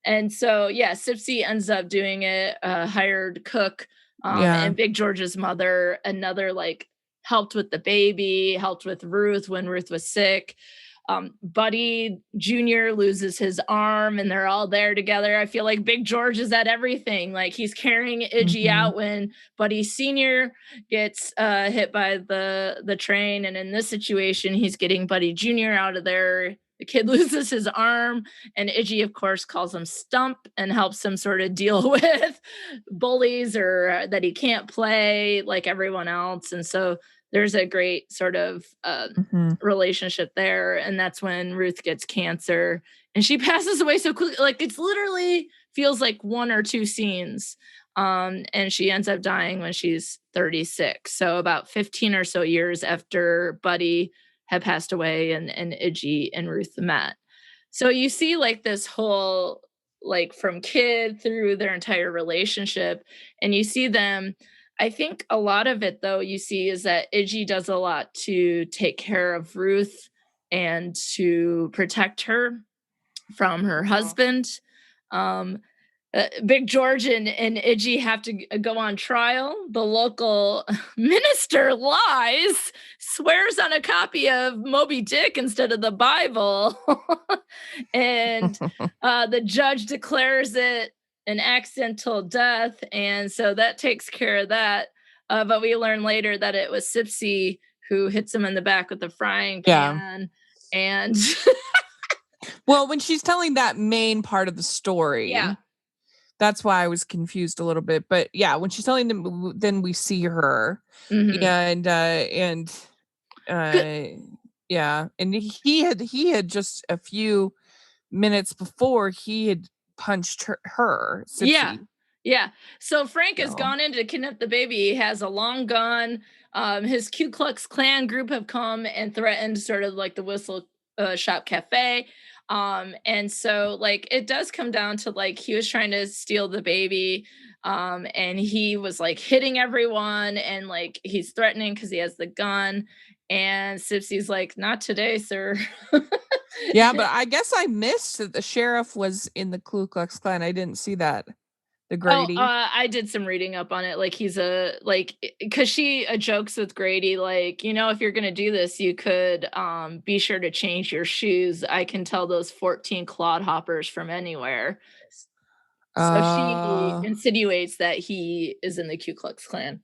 And so, yeah, Sipsy ends up doing it, hired cook, yeah. and Big George's mother, another like helped with the baby, helped with Ruth when Ruth was sick. Buddy Jr. loses his arm and they're all there together. I feel like Big George is at everything. Like he's carrying Iggy Mhm. out when Buddy Sr. gets hit by the train. And in this situation, he's getting Buddy Jr. out of there. The kid loses his arm, and Iggy, of course, calls him Stump and helps him sort of deal with bullies or that he can't play like everyone else. And so there's a great sort of Mhm. relationship there. And that's when Ruth gets cancer and she passes away so quickly. Like it's literally feels like one or two scenes. And she ends up dying when she's 36. So about 15 or so years after Buddy had passed away and Iggy and Ruth met. So you see like this whole like from kid through their entire relationship, and you see them. I think a lot of it though you see is that Iggy does a lot to take care of Ruth and to protect her from her Oh. husband. Um, Big George and Iggy have to go on trial. The local minister lies, swears on a copy of Moby Dick instead of the Bible, and the judge declares it an accidental death, and so that takes care of that. But we learn later that it was Sipsy who hits him in the back with the frying Yeah. pan, and Well, when she's telling that main part of the yeah. story, that's why I was confused a little bit, but yeah, when she's telling them, then we see her, Hmm. and, uh, yeah, and he had just a few minutes before, he had punched her, Yeah. Sipsy, Yeah. So Frank has so gone in to kidnap the baby. He has a long gun. His Ku Klux Klan group have come and threatened sort of like the Whistle Shop Cafe. And so like it does come down to like he was trying to steal the baby. And he was like hitting everyone and like he's threatening because he has the gun. And Sipsy's like, not today, sir. yeah, but I guess I missed that the sheriff was in the Ku Klux Klan, I didn't see that. The Oh, Grady. I did some reading up on it. Like he's a like because she jokes with Grady, like, if you're gonna do this, you could be sure to change your shoes. I can tell those 14 clodhoppers from anywhere. So she Uh, insinuates that he is in the Ku Klux Klan.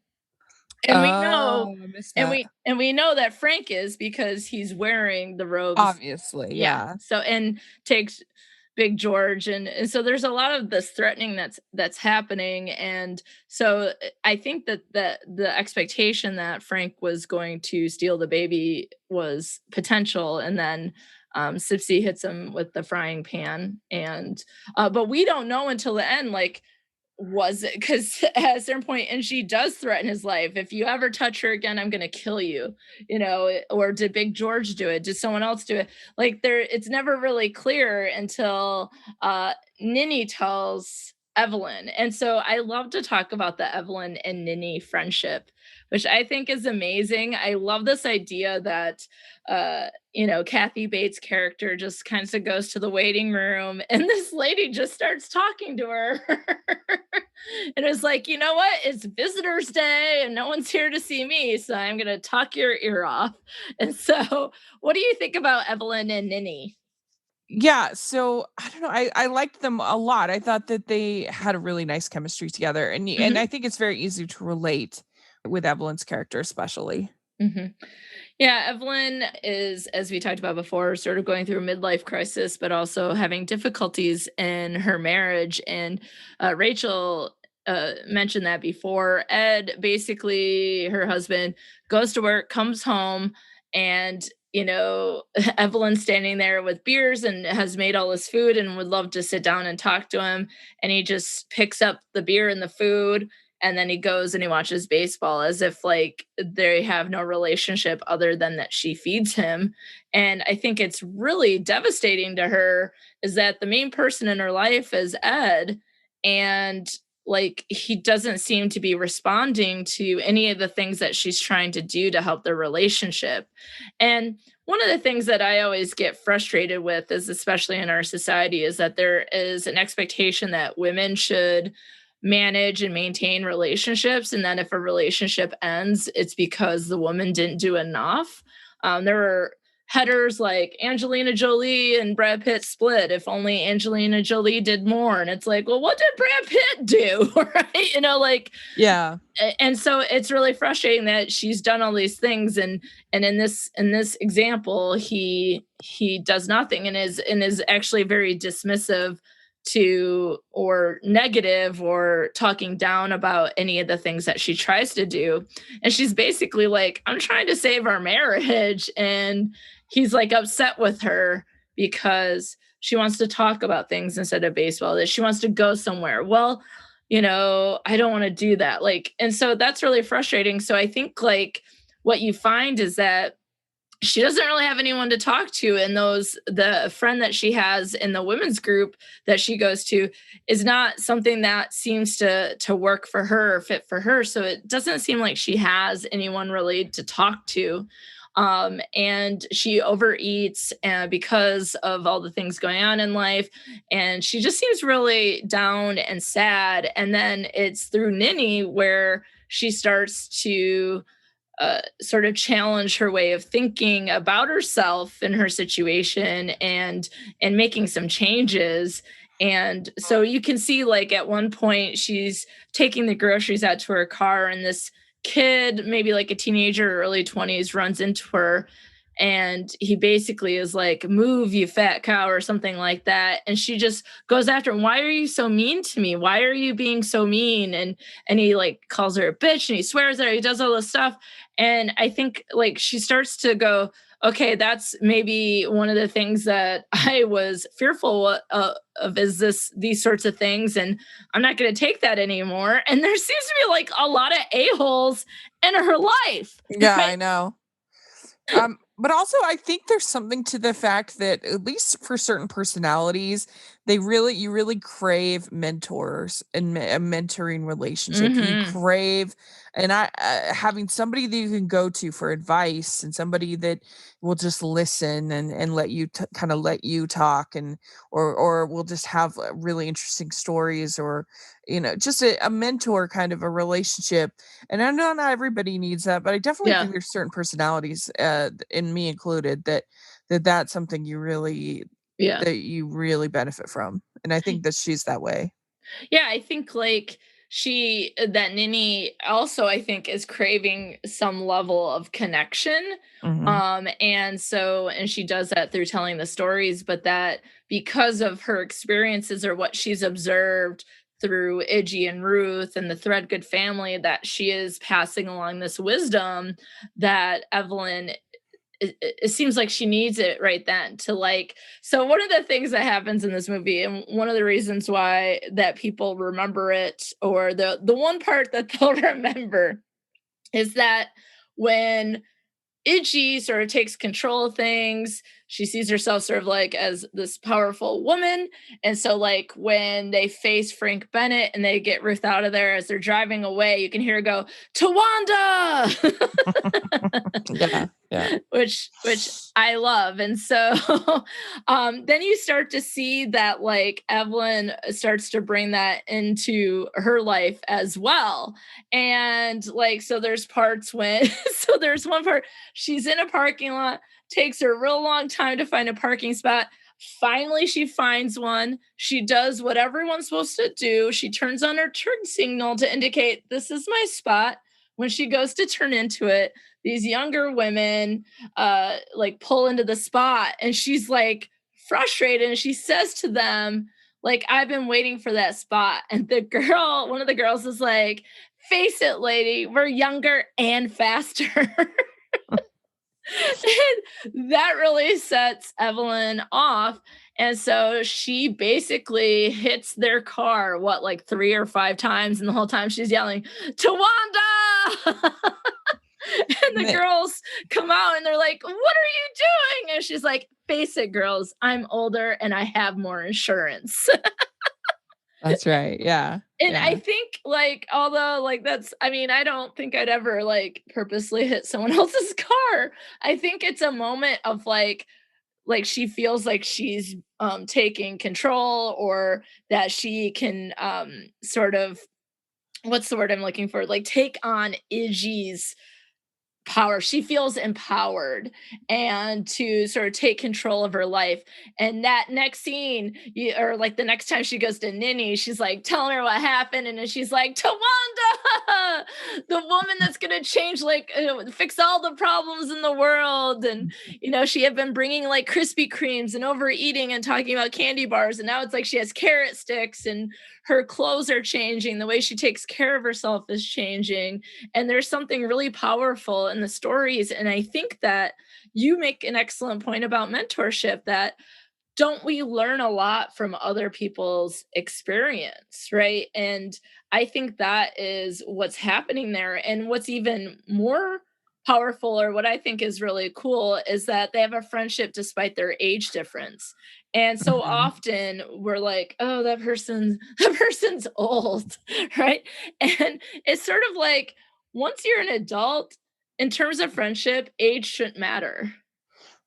And we know Oh, I missed that. and we know that Frank is because he's wearing the robes. Obviously, Yeah. yeah. So and takes Big George and so there's a lot of this threatening that's happening and so I think that the expectation that Frank was going to steal the baby was potential and then Sipsy hits him with the frying pan and but we don't know until the end like was it because at a certain point and she does threaten his life if you ever touch her again I'm gonna kill you, you know, or did Big George do it, did someone else do it, like there it's never really clear until Ninny tells Evelyn. And so I love to talk about the Evelyn and Ninny friendship, which I think is amazing. I love this idea that you know, Kathy Bates' character just kind of goes to the waiting room and this lady just starts talking to her. And it's like, you know what? It's visitors day and no one's here to see me. So I'm going to talk your ear off. And so, what do you think about Evelyn and Ninny? Yeah, so I don't know, I liked them a lot. I thought that they had a really nice chemistry together, and Hmm. I think it's very easy to relate with Evelyn's character especially. Hmm. Yeah, Evelyn is, as we talked about before, sort of going through a midlife crisis, but also having difficulties in her marriage. And Rachel mentioned that before. Ed, basically, her husband, goes to work, comes home, and you know, Evelyn's standing there with beers and has made all this food and would love to sit down and talk to him. And he just picks up the beer and the food and then he goes and he watches baseball as if like they have no relationship other than that she feeds him. And I think it's really devastating to her is that the main person in her life is Ed, and like he doesn't seem to be responding to any of the things that she's trying to do to help their relationship. And one of the things that I always get frustrated with is especially in our society is that there is an expectation that women should manage and maintain relationships and then if a relationship ends it's because the woman didn't do enough. There were headers like Angelina Jolie and Brad Pitt split if only Angelina Jolie did more and it's like well what did Brad Pitt do right, you know, like Yeah. and so it's really frustrating that she's done all these things and in this example he does nothing and is actually very dismissive to or negative or talking down about any of the things that she tries to do and she's basically like I'm trying to save our marriage and he's like upset with her because she wants to talk about things instead of baseball that she wants to go somewhere well you know, I don't want to do that. Like, and so that's really frustrating. So I think like what you find is that she doesn't really have anyone to talk to. And those, the friend that she has in the women's group that she goes to is not something that seems to work for her or fit for her. So it doesn't seem like she has anyone really to talk to and she overeats because of all the things going on in life and she just seems really down and sad and then it's through Ninny where she starts to sort of challenge her way of thinking about herself and her situation and making some changes and so you can see like at one point she's taking the groceries out to her car and this kid maybe like a teenager early 20s runs into her and he basically is like move you fat cow or something like that and she just goes after him why are you so mean to me why are you being so mean and he like calls her a bitch and he swears at her he does all this stuff and I think like she starts to go okay that's maybe one of the things that I was fearful of is this these sorts of things and I'm not going to take that anymore and there seems to be like a lot of a-holes in her life. Yeah, Right. I know. But also I think there's something to the fact that at least for certain personalities, you really crave mentors and a mentoring relationship. You Hmm. crave and I having somebody that you can go to for advice and somebody that will just listen and let you kind of let you talk and or will just have really interesting stories or just a mentor kind of a relationship and I know not everybody needs that, but I definitely Yeah. think there's certain personalities, and me included, that's something Yeah. that you really benefit from, and I think that she's that way. Yeah, I think like that Ninny also, I think, is craving some level of connection. Mhm. And she does that through telling the stories, but that because of her experiences or what she's observed through Iggy and Ruth and the Threadgood family, that she is passing along this wisdom that Evelyn, it seems like she needs it right then to like. So one of the things that happens in this movie, and one of the reasons why that people remember it, or the one part that they'll remember, is that when Iggy sort of takes control of things. She sees herself sort of like as this powerful woman. And so, like, when they face Frank Bennett and they get Ruth out of there as they're driving away, you can hear her go, Tawanda! Yeah, yeah. which I love. And so then you start to see that like Evelyn starts to bring that into her life as well. And like, so there's parts when so there's one part she's in a parking lot, takes her a real long time to find a parking spot. Finally, she finds one. She does what everyone's supposed to do. She turns on her turn signal to indicate this is my spot. When she goes to turn into it, these younger women like pull into the spot, and she's like frustrated, and she says to them, like, I've been waiting for that spot. And one of the girls is like, face it, lady, we're younger and faster. And that really sets Evelyn off. And so she basically hits their car, what, like 3 or 5 times? And the whole time she's yelling, Tawanda! And the girls come out and they're like, what are you doing? And she's like, face it, girls, I'm older and I have more insurance. That's right. Yeah. And Yeah. I think, like, although, like, I mean, I don't think I'd ever, like, purposely hit someone else's car. I think it's a moment of, like, she feels like she's, taking control, or that she can, sort of, what's the word I'm looking for? Like, take on Iggy's power. She feels empowered and to sort of take control of her life. And that next scene, or like the next time she goes to Ninny, she's like telling her what happened, and then she's like, Tawanda, the woman that's going to change, like, fix all the problems in the world. And she had been bringing like Krispy Kremes and overeating and talking about candy bars, and now it's like she has carrot sticks, and her clothes are changing, the way she takes care of herself is changing. And there's something really powerful in the stories. And I think that you make an excellent point about mentorship, that don't we learn a lot from other people's experience, right? And I think that is what's happening there. And what's even more powerful, or what I think is really cool, is that they have a friendship despite their age difference. And so Mhm. often we're like, oh, that person's old, right? And it's sort of like, once you're an adult, in terms of friendship, age shouldn't matter.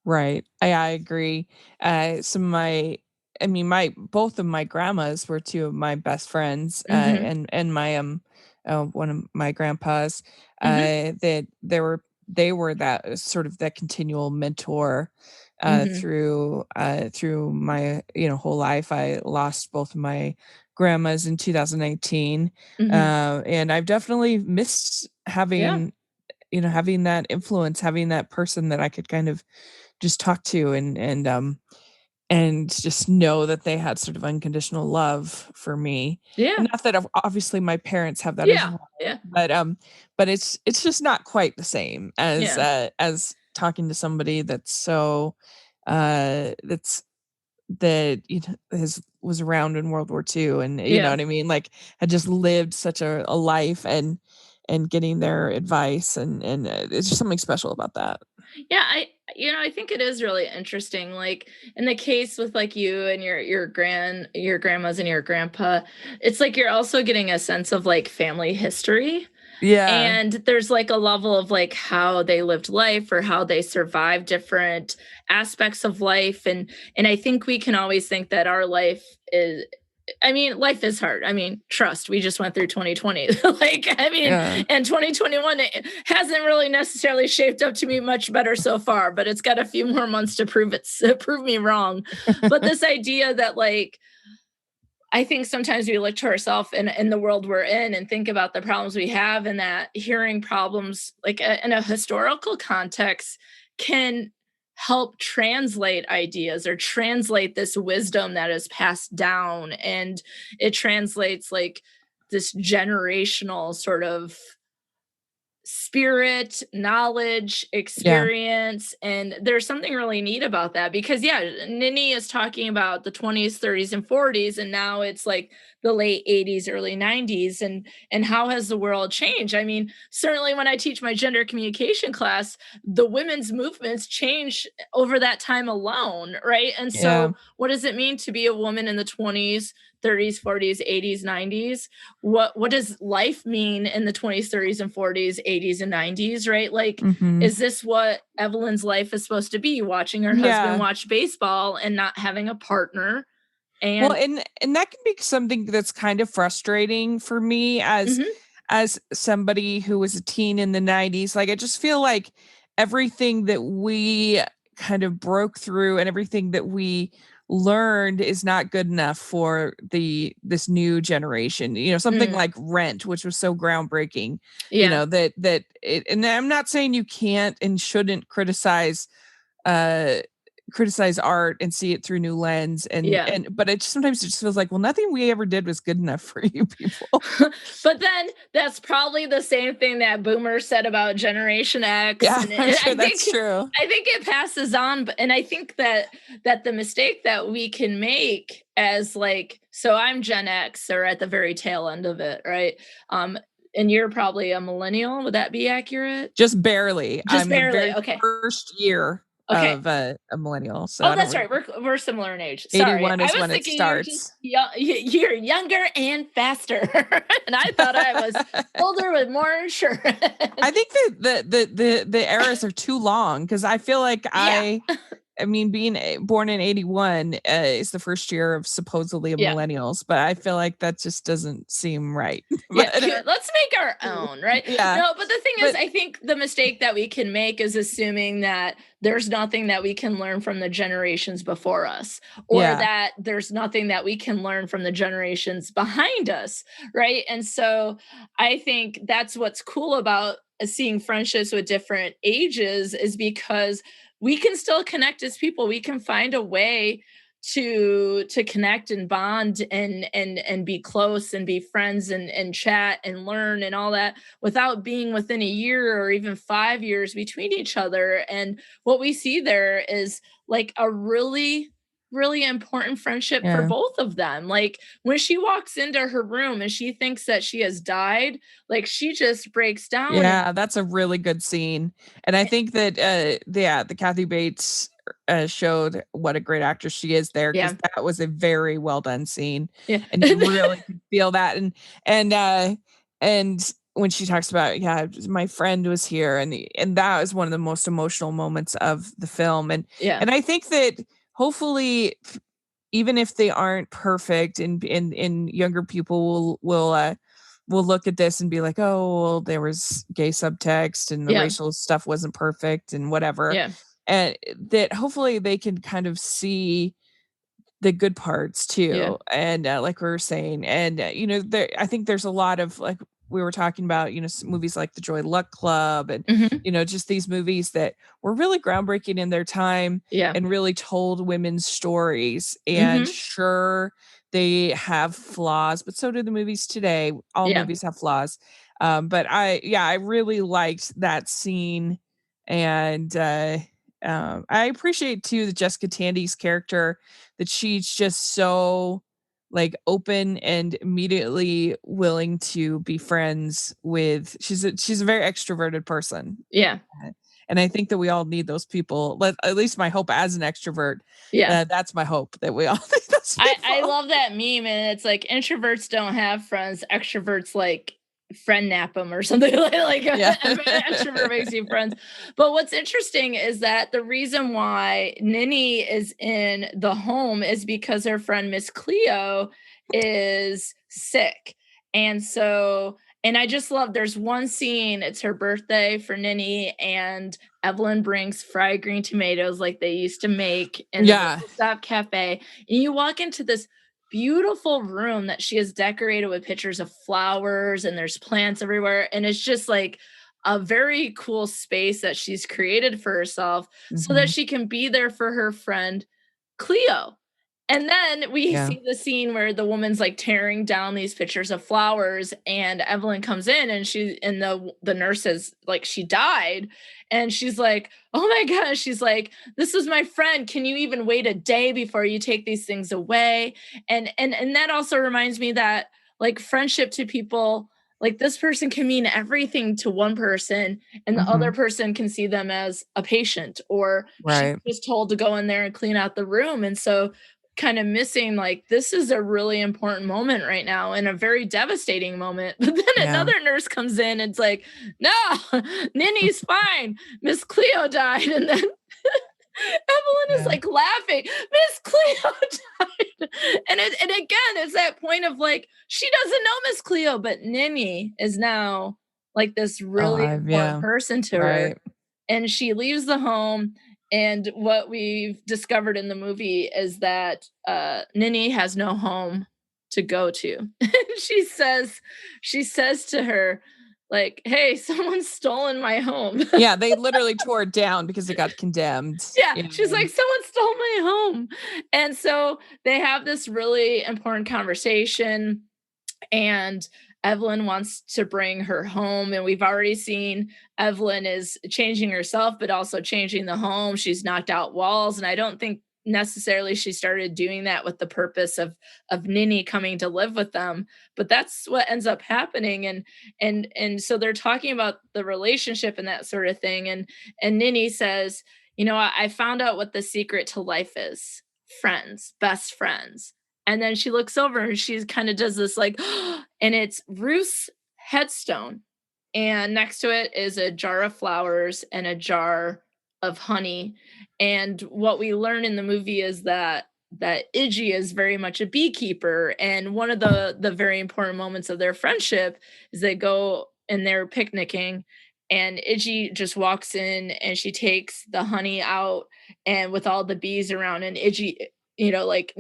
Right. I agree. Some of my I mean, my both of my grandmas were two of my best friends, Hmm. and my one of my grandpas. Hmm. That they were that sort of that continual mentor Hmm. through my whole life. I lost both of my grandmas in 2018, Hmm. and I've definitely missed Yeah. having that influence, having that person that I could kind of just talk to and just know that they had sort of unconditional love for me. Yeah. And not that obviously my parents have that as Yeah. well, Yeah. but it's just not quite the same Yeah. as talking to somebody that's so that's that has was around in World War II, and you know Yeah. what I mean, like had just lived such a life, and getting their advice, and it's just something special about that. Yeah, I think it is really interesting, like in the case with like you and your grandmas and your grandpa, it's like you're also getting a sense of like family history. Yeah. And there's like a level of like how they lived life, or how they survived different aspects of life. And I think we can always think that our life is, I mean, life is hard. I mean, trust, we just went through 2020. Like, I mean, Yeah. and 2021 it hasn't really necessarily shaped up to be much better so far, but it's got a few more months to prove me wrong. But this idea that like I think sometimes we look to ourselves in the world we're in and think about the problems we have, and that hearing problems like in a historical context can help translate ideas or translate this wisdom that is passed down, and it translates like this generational sort of spirit, knowledge, Yeah. experience, and there's something really neat about that because yeah, Nini is talking about the 20s, 30s, and 40s, and now it's like the late 80s, early 90s, and how has the world changed? I mean, certainly when I teach my gender communication class, the women's movements change over that time alone, right? And Yeah. so what does it mean to be a woman in the 20s, 30s, 40s, 80s, 90s? What does life mean in the 20s, 30s, and 40s, 80s, and 90s, right? Like, Mhm. is this what Evelyn's life is supposed to be? Watching her husband Yeah. watch baseball and not having a partner. Well, And and that can be something that's kind of frustrating for me mhm, as somebody who was a teen in the 90s. Like I just feel like everything that we kind of broke through and everything that we learned is not good enough for this new generation. You know, something mm, like Rent, which was so groundbreaking, you yeah, know, that it, and I'm not saying you can't and shouldn't uh criticize art and see it through new lens yeah. and but it sometimes it just feels like, well, nothing we ever did was good enough for you people. But then that's probably the same thing that boomers said about Generation X, Yeah, and I'm sure I that's think true. it passes on. And I think that the mistake that we can make as like, so I'm Gen X or at the very tail end of it, right? Um, and you're probably a millennial. Would that be accurate? Just barely. Just I'm the barely. very Okay. first year Okay. of a millennial, so Oh, I don't that's really. right. We're similar in age. Sorry, 81 I is was when it thinking you're just starts. you're younger and faster, and I thought I was older with more insurance. I think that the eras are too long because I feel like Yeah, I mean, being born in 81 is the first year of supposedly of yeah, millennials, but I feel like that just doesn't seem right. yeah. But Let's make our own, right? yeah, No, but the thing is, but I think the mistake that we can make is assuming that there's nothing that we can learn from the generations before us, or yeah, that there's nothing that we can learn from the generations behind us, right? And so I think that's what's cool about seeing friendships with different ages is because we can still connect as people. We can find a way to connect and bond and be close and be friends and chat and learn and all that without being within a year or even 5 years between each other. And what we see there is like a really important friendship for yeah. both of them. Like when she walks into her room and she thinks that she has died, like she just breaks down. And Yeah, that's a really good scene, and I think that, the Kathy Bates, showed what a great actress she is there because yeah, that was a very well done scene, yeah. and you really could feel that, and, and when she talks about, "Yeah, my friend was here," and that was one of the most emotional moments of the film, Yeah, and I think that hopefully, even if they aren't perfect and younger people will look at this and be like, "Oh, well, there was gay subtext and the yeah, racial stuff wasn't perfect and whatever." yeah, And that hopefully they can kind of see the good parts yeah. too. And like we were saying, and you know, there I think there's a lot of like we were talking about, you know, movies like The Joy Luck Club and Mhm. you know, just these movies that were really groundbreaking in their time Yeah. and really told women's stories. And Mhm. sure, they have flaws, but so do the movies today. All Yeah. movies have flaws. But yeah, I really liked that scene. And I appreciate too that Jessica Tandy's character, that she's just so like open and immediately willing to be friends with. She's a very extroverted person. Yeah. Uh, and I think that we all need those people. At least my hope as an extrovert, Yeah. that's my hope that we all need those I people. love that meme, and it's like introverts don't have friends, extroverts like friend nap them or something like Yeah. extrovert makes you friends. But what's interesting is that the reason why Ninny is in the home is because her friend Miss Cleo is sick. And so and I just love there's one scene, it's her birthday for Ninny, and Evelyn brings fried green tomatoes like they used to make in the Yeah. Whistle Stop Cafe, and you walk into this beautiful room that she has decorated with pictures of flowers and there's plants everywhere. And it's just like a very cool space that she's created for herself so that Mhm. she can be there for her friend Cleo. And then we Yeah. see the scene where the woman's like tearing down these pictures of flowers, and Evelyn comes in and the nurse says like she died, and she's like, "Oh my gosh," she's like, "This was my friend. Can you even wait a day before you take these things away?" And that also reminds me that like friendship to people, like this person can mean everything to one person and the other Mhm. person can see them as a patient, or she's Right. just told to go in there and clean out the room. And so kind of missing like this is a really important moment right now and a very devastating moment. But then Yeah. another nurse comes in and it's like, no, Ninny's fine, Miss Cleo died. And then Evelyn is Yeah. like laughing, Miss Cleo died. And again, it's that point of like, she doesn't know Miss Cleo, but Ninny is now like this really Alive, important yeah. person to her. Right. And she leaves the home. And what we've discovered in the movie is that Ninny has no home to go to. She says to her, like, "Hey, someone's stolen my home." Yeah, they literally tore it down because it got condemned. Yeah, she's And like, "Someone stole my home." And so they have this really important conversation, and Evelyn wants to bring her home. And we've already seen Evelyn is changing herself, but also changing the home. She's knocked out walls. And I don't think necessarily she started doing that with the purpose of Ninny coming to live with them, but that's what ends up happening. And so they're talking about the relationship and that sort of thing. And Ninny says, I found out what the secret to life is: friends, best friends. And then she looks over and she kind of does this like, and it's Ruth's headstone. And next to it is a jar of flowers and a jar of honey. And what we learn in the movie is that Iggy is very much a beekeeper. And one of the very important moments of their friendship is they go and they're picnicking, and Iggy just walks in and she takes the honey out and with all the bees around, and Iggy, like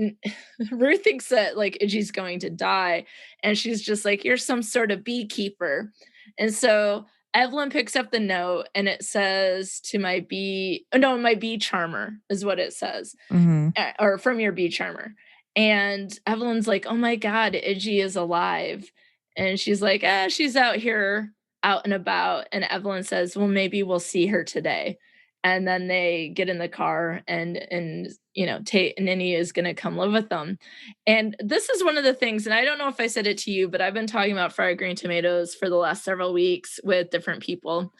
Ruth thinks that like Iggy's going to die, and she's just like, "You're some sort of beekeeper." And so Evelyn picks up the note and it says, "To my bee, oh, no, my bee charmer," is what it says, mhm. or "From your bee charmer." And Evelyn's like, "Oh my God, Iggy is alive." And she's like, she's out here out and about." And Evelyn says, "Well, maybe we'll see her today." And then they get in the car, and Tate and Ninny is gonna come live with them. And this is one of the things, and I don't know if I said it to you, but I've been talking about fried green tomatoes for the last several weeks with different people.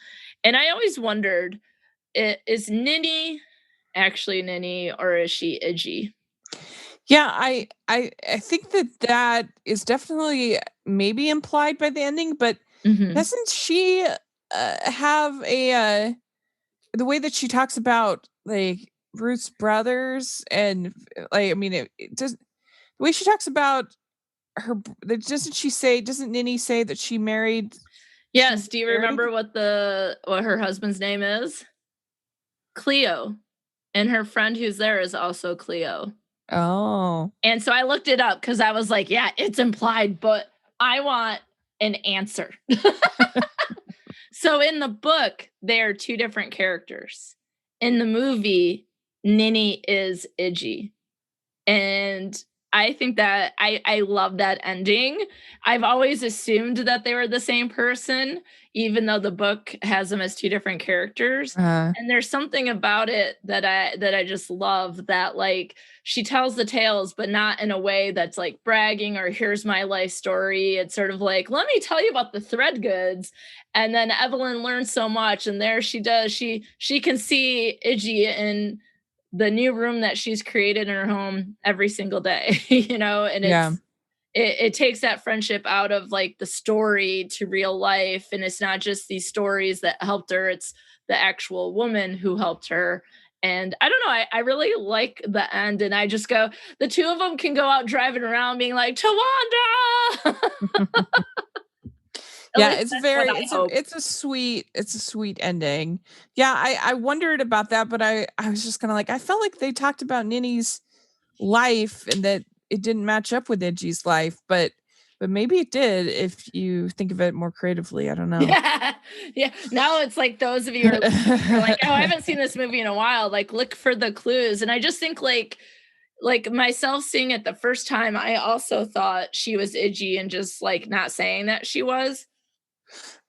And I always wondered, is Ninny actually Ninny or is she Iggy? Yeah, I think that is definitely maybe implied by the ending, but Mhm. doesn't she, have the way that she talks about, like, Ruth's brothers and, like, I mean, it does the way she talks about doesn't Ninny say that she Yes, do you married? remember what her husband's name is? Cleo, and her friend who's there is also Cleo. Oh. And so I looked it up because I was like, "Yeah, it's implied, but I want an answer." So in the book, they are two different characters. In the movie, Ninny is Iggy. And I think that I love that ending. I've always assumed that they were the same person, even though the book has them as two different characters. Uh, And there's something about it that I just love, that like she tells the tales, but not in a way that's like bragging or here's my life story. It's sort of like, let me tell you about the thread goods. And then Evelyn learns so much, and there she does. She can see Iggy in the new room that she's created in her home every single day. And yeah. it takes that friendship out of like the story to real life, and it's not just these stories that helped her, it's the actual woman who helped her. And I don't know, I really like the end, and I just go, the two of them can go out driving around being like, Tawanda. At Yeah, least it's that's what very I hope. it's a sweet ending. Yeah, I wondered about that, but I was just kinda like, I felt like they talked about Ninny's life and that it didn't match up with Iggy's life, but maybe it did if you think of it more creatively. I don't know. Yeah. Yeah. Now it's like those of you who are like, oh, I haven't seen this movie in a while. Like, look for the clues. And I just think like myself seeing it the first time, I also thought she was Iggy and just like not saying that she was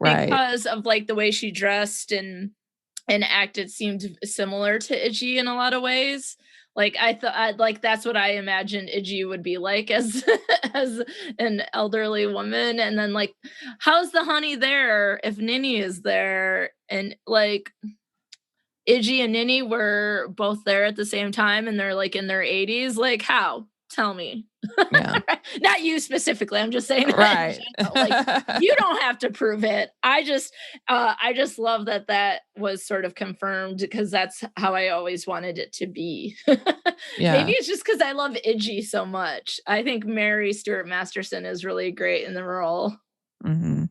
Right. because of like the way she dressed and acted seemed similar to Iggy in a lot of ways. Like I thought, like that's what I imagined Iggy would be like as as an elderly woman. And then like, how's the honey there if Ninny is there? And like Iggy and Ninny were both there at the same time, and they're like in their 80s. Like how? Tell me. Yeah. Not you specifically. I'm just saying that in Right. general. Like you don't have to prove it. I just love that that was sort of confirmed because that's how I always wanted it to be. Maybe Yeah. it's just because I love Iggy so much. I think Mary Stuart Masterson is really great in the role. Mhm.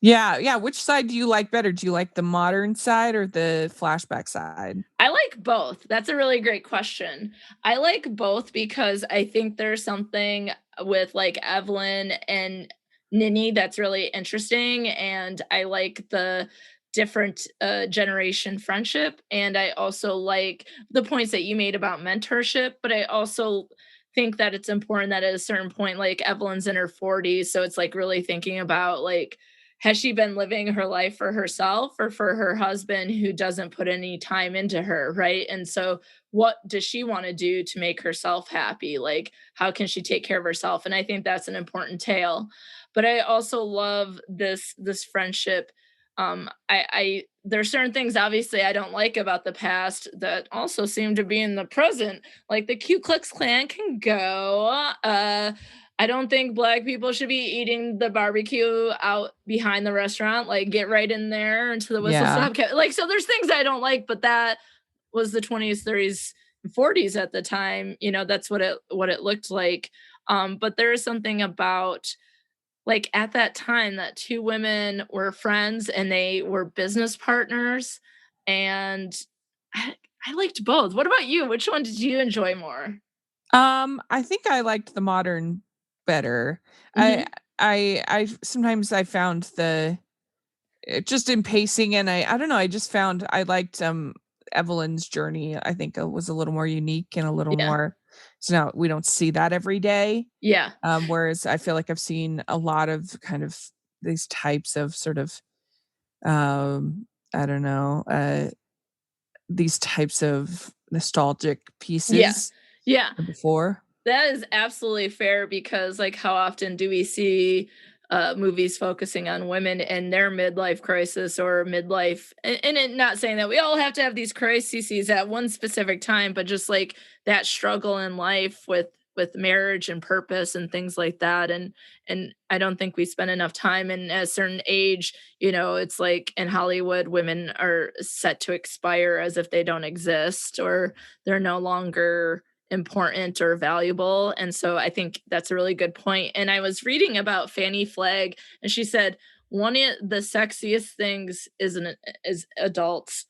Yeah, yeah, which side do you like better? Do you like the modern side or the flashback side? I like both. That's a really great question. I like both because I think there's something with like Evelyn and Ninny that's really interesting. And I like the different generation friendship. And I also like the points that you made about mentorship, but I also think that it's important that at a certain point, like Evelyn's in her 40s. So it's like really thinking about like, has she been living her life for herself or for her husband who doesn't put any time into her, right? And so what does she want to do to make herself happy? Like how can she take care of herself? And I think that's an important tale. But I also love this friendship. I there's certain things obviously I don't like about the past that also seem to be in the present. Like the Ku Klux Klan can go. I don't think black people should be eating the barbecue out behind the restaurant. Like, get right in there into the whistle Yeah. stop. Like, so there's things I don't like, but that was the 20s, 30s, and 40s at the time. You know, that's what it looked like. But there is something about like at that time that two women were friends and they were business partners, and I, I liked both. What about you? Which one did you enjoy more? I think I liked the modern better. I Hmm. I sometimes I found the just in pacing and I don't know, I just found I liked Evelyn's journey. I think it was a little more unique and a little Yeah. more so now we don't see that every day. Yeah. Whereas I feel like I've seen a lot of kind of these types of sort of I don't know, these types of nostalgic Yeah. pieces Yeah. before. That is absolutely fair because, like, how often do we see movies focusing on women and their midlife crisis or midlife? And not saying that we all have to have these crises at one specific time, but just like that struggle in life with marriage and purpose and things like that. And I don't think we spend enough time. And at a certain age, you know, it's like in Hollywood, women are set to expire as if they don't exist or they're no longer important or valuable. And so I think that's a really good point. And I was reading about Fanny Flagg, and she said one of the sexiest things is adults.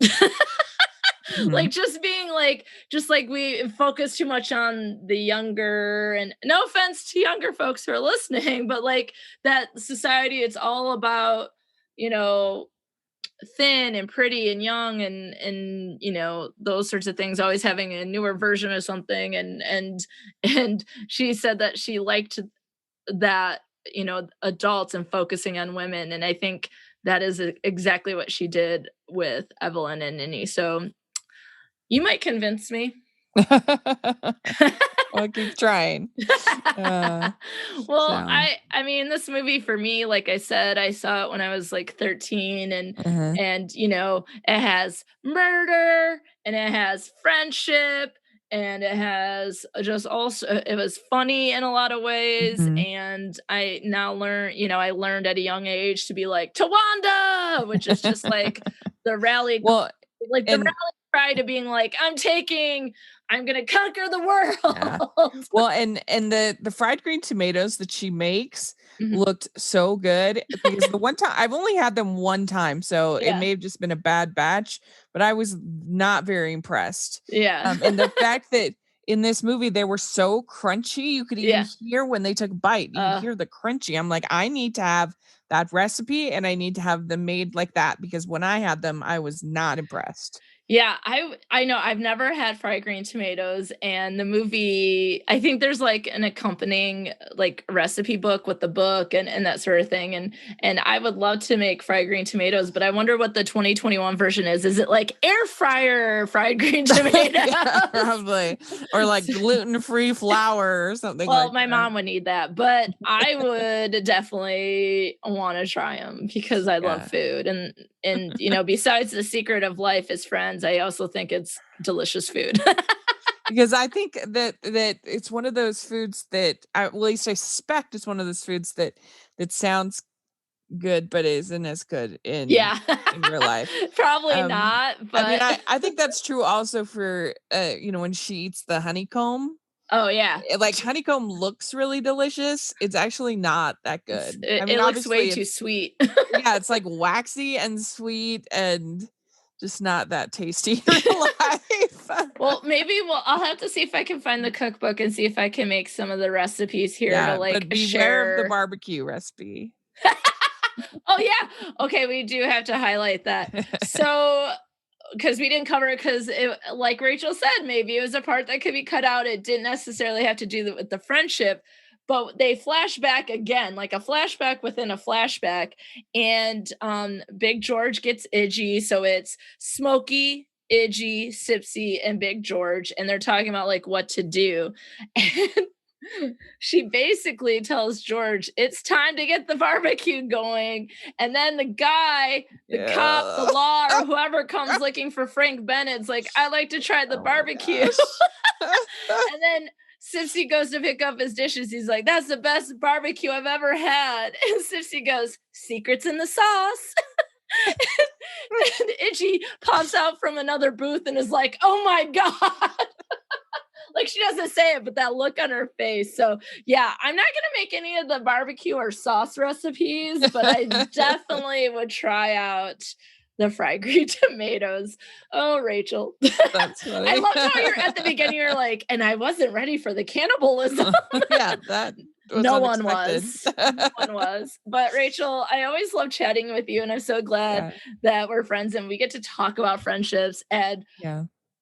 Mhm. Like just being like, just like we focus too much on the younger, and no offense to younger folks who are listening, but like that society, it's all about, you know, thin and pretty and young and you know those sorts of things, always having a newer version of something. And she said that she liked that, you know, adults and focusing on women, and I think that is exactly what she did with Evelyn and Ninny. So you might convince me. I'll keep trying. Uh, Well, so, I mean, this movie for me, like I said, I saw it when I was like 13, uh and you know, it has murder and it has friendship and it has just also it was funny in a lot of ways. mhm. And I now learn, you know, I learned at a young age to be like Tawanda, which is just like the rally, Well, like the and rally cry to being like, I'm gonna conquer the yeah. world. Well, and the fried green tomatoes that she makes Mhm. looked so good because the one time I've only had them one time, so it Yeah. may have just been a bad batch, but I was not very impressed. Yeah. And the fact that in this movie, they were so crunchy. You could even hear when they took a bite. You could hear the crunchy. I'm like, I need to have that recipe and I need to have them made like that, because when I had them, I was not impressed. Yeah, I know I've never had fried green tomatoes, and the movie, I think there's like an accompanying like recipe book with the book and that sort of thing. And I would love to make fried green tomatoes, but I wonder what the 2021 version is. Is it like air fryer fried green tomatoes? Yeah, probably. Or like gluten-free flour or something Well, like my that. mom would need that, but I would definitely want to try them because I love food. And you know, besides the secret of life is friends, I also think it's delicious food. Because I think that it's one of those foods that at least I suspect it's one of those foods that sounds good, but isn't as good in Yeah. real life. Probably not, I mean, but I think that's true also for you know, when she eats the honeycomb. oh yeah. Like honeycomb looks really delicious. It's actually not that good. I mean, It looks way obviously too it's sweet. yeah, it's like waxy and sweet and just not that tasty in real life. Well, maybe I'll have to see if I can find the cookbook and see if I can make some of the recipes here to Yeah, but like beware of the share. barbecue recipe. Oh yeah. Okay, we do have to highlight that. So because we didn't cover it because like Rachel said, maybe it was a part that could be cut out. It didn't necessarily have to do with the friendship, but they flash back again, like a flashback within a flashback. And Big George gets Idgy. So it's Smokey, Idgy, Sipsy, and Big George. And they're talking about like what to do. And she basically tells George, it's time to get the barbecue going. And then the guy, the cop, the law, or whoever comes looking for Frank Bennett's like, I like to try the barbecue. And then Sipsy goes to pick up his dishes. He's like, that's the best barbecue I've ever had. And Sipsy goes, secrets in the sauce. And Itchy pops out from another booth and is like, oh my God. Like she doesn't say it, but that look on her face. So yeah, I'm not gonna make any of the barbecue or sauce recipes, but I definitely would try out the fried green tomatoes. Oh, Rachel. That's funny. I loved how you're at the beginning, you're like, and I wasn't ready for the cannibalism. Yeah, that was no unexpected. one was. No one was. But Rachel, I always love chatting with you, and I'm so glad that we're friends and we get to talk about friendships. And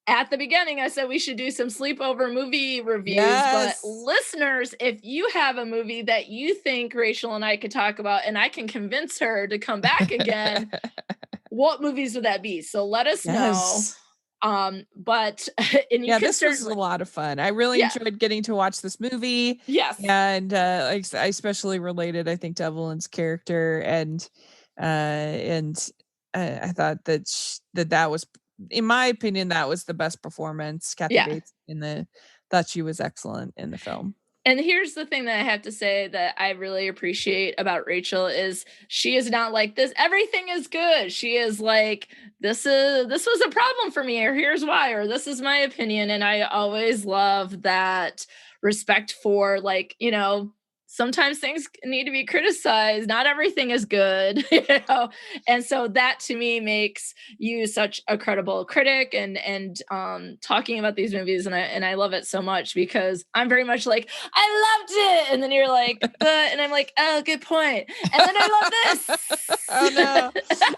at the beginning, I said we should do some sleepover movie reviews. But listeners, if you have a movie that you think Rachel and I could talk about and I can convince her to come back again, what movies would that be? So let us know. But and you can this was a lot of fun. I really enjoyed getting to watch this movie. Yes. And I especially related, I think, to Evelyn's character. And I thought that that was, in my opinion, that was the best performance. Kathy Bates thought she was excellent in the film. And here's the thing that I have to say that I really appreciate about Rachel is she is not like this. Everything is good. She is like, this was a problem for me, or here's why, or this is my opinion. And I always love that respect for, like, you know, sometimes things need to be criticized. Not everything is good, you know? And so that to me makes you such a credible critic and talking about these movies. And I love it so much because I'm very much like, I loved it. And then you're like, and I'm like, oh, good point. And then I love this. Oh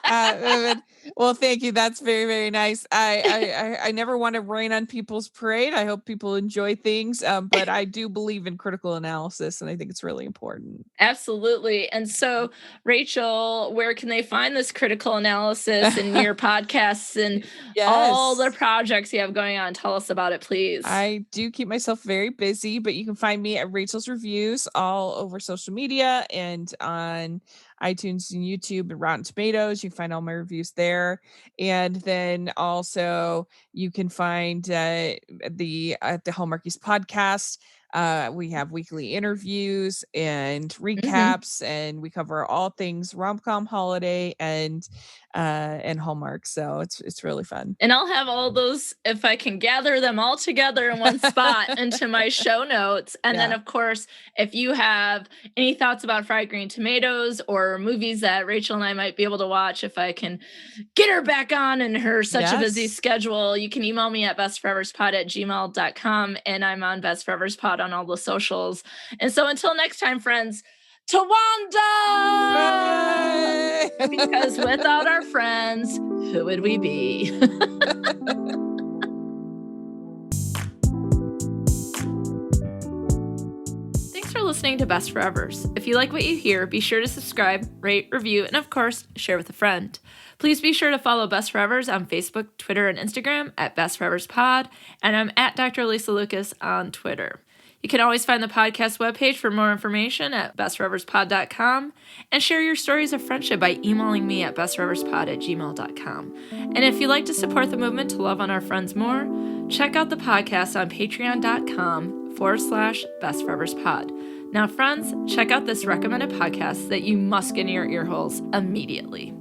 no. Well, thank you. That's very, very nice. I never want to rain on people's parade. I hope people enjoy things. But I do believe in critical analysis, and I think it's really important. Absolutely. And so, Rachel, where can they find this critical analysis in your podcasts and all the projects you have going on? Tell us about it, please. I do keep myself very busy, but you can find me at Rachel's Reviews all over social media and on iTunes and YouTube and Rotten Tomatoes. You can find all my reviews there. And then also you can find the Hallmarkies podcast. We have weekly interviews and recaps, and we cover all things rom-com holiday. And and Hallmark. So it's really fun. And I'll have all those, if I can gather them all together in one spot, into my show notes. And then, of course, if you have any thoughts about Fried Green Tomatoes or movies that Rachel and I might be able to watch, if I can get her back on in her such a busy schedule, you can email me at bestforeverspod@gmail.com. And I'm on Best Forever's Pod on all the socials. And so until next time, friends, Tawanda! Because without our friends, who would we be? Thanks for listening to Best Forevers. If you like what you hear, be sure to subscribe, rate, review, and of course, share with a friend. Please be sure to follow Best Forevers on Facebook, Twitter, and Instagram at Best Forevers Pod, and I'm at Dr. Alysa Lucas on Twitter. You can always find the podcast webpage for more information at bestforeverspod.com, and share your stories of friendship by emailing me at bestforeverspod@gmail.com. And if you'd like to support the movement to love on our friends more, check out the podcast on patreon.com/bestforeverspod. Now, friends, check out this recommended podcast that you must get in your ear holes immediately.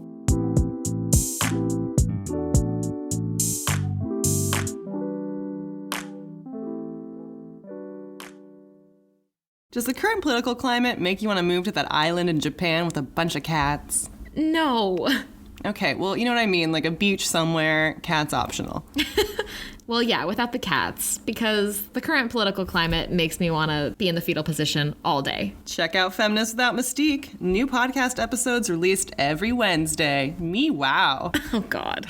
Does the current political climate make you want to move to that island in Japan with a bunch of cats? No. Okay, well, you know what I mean, like a beach somewhere, cats optional. Well, yeah, without the cats, because the current political climate makes me want to be in the fetal position all day. Check out Feminists Without Mystique. New podcast episodes released every Wednesday. Me, wow. Oh, God.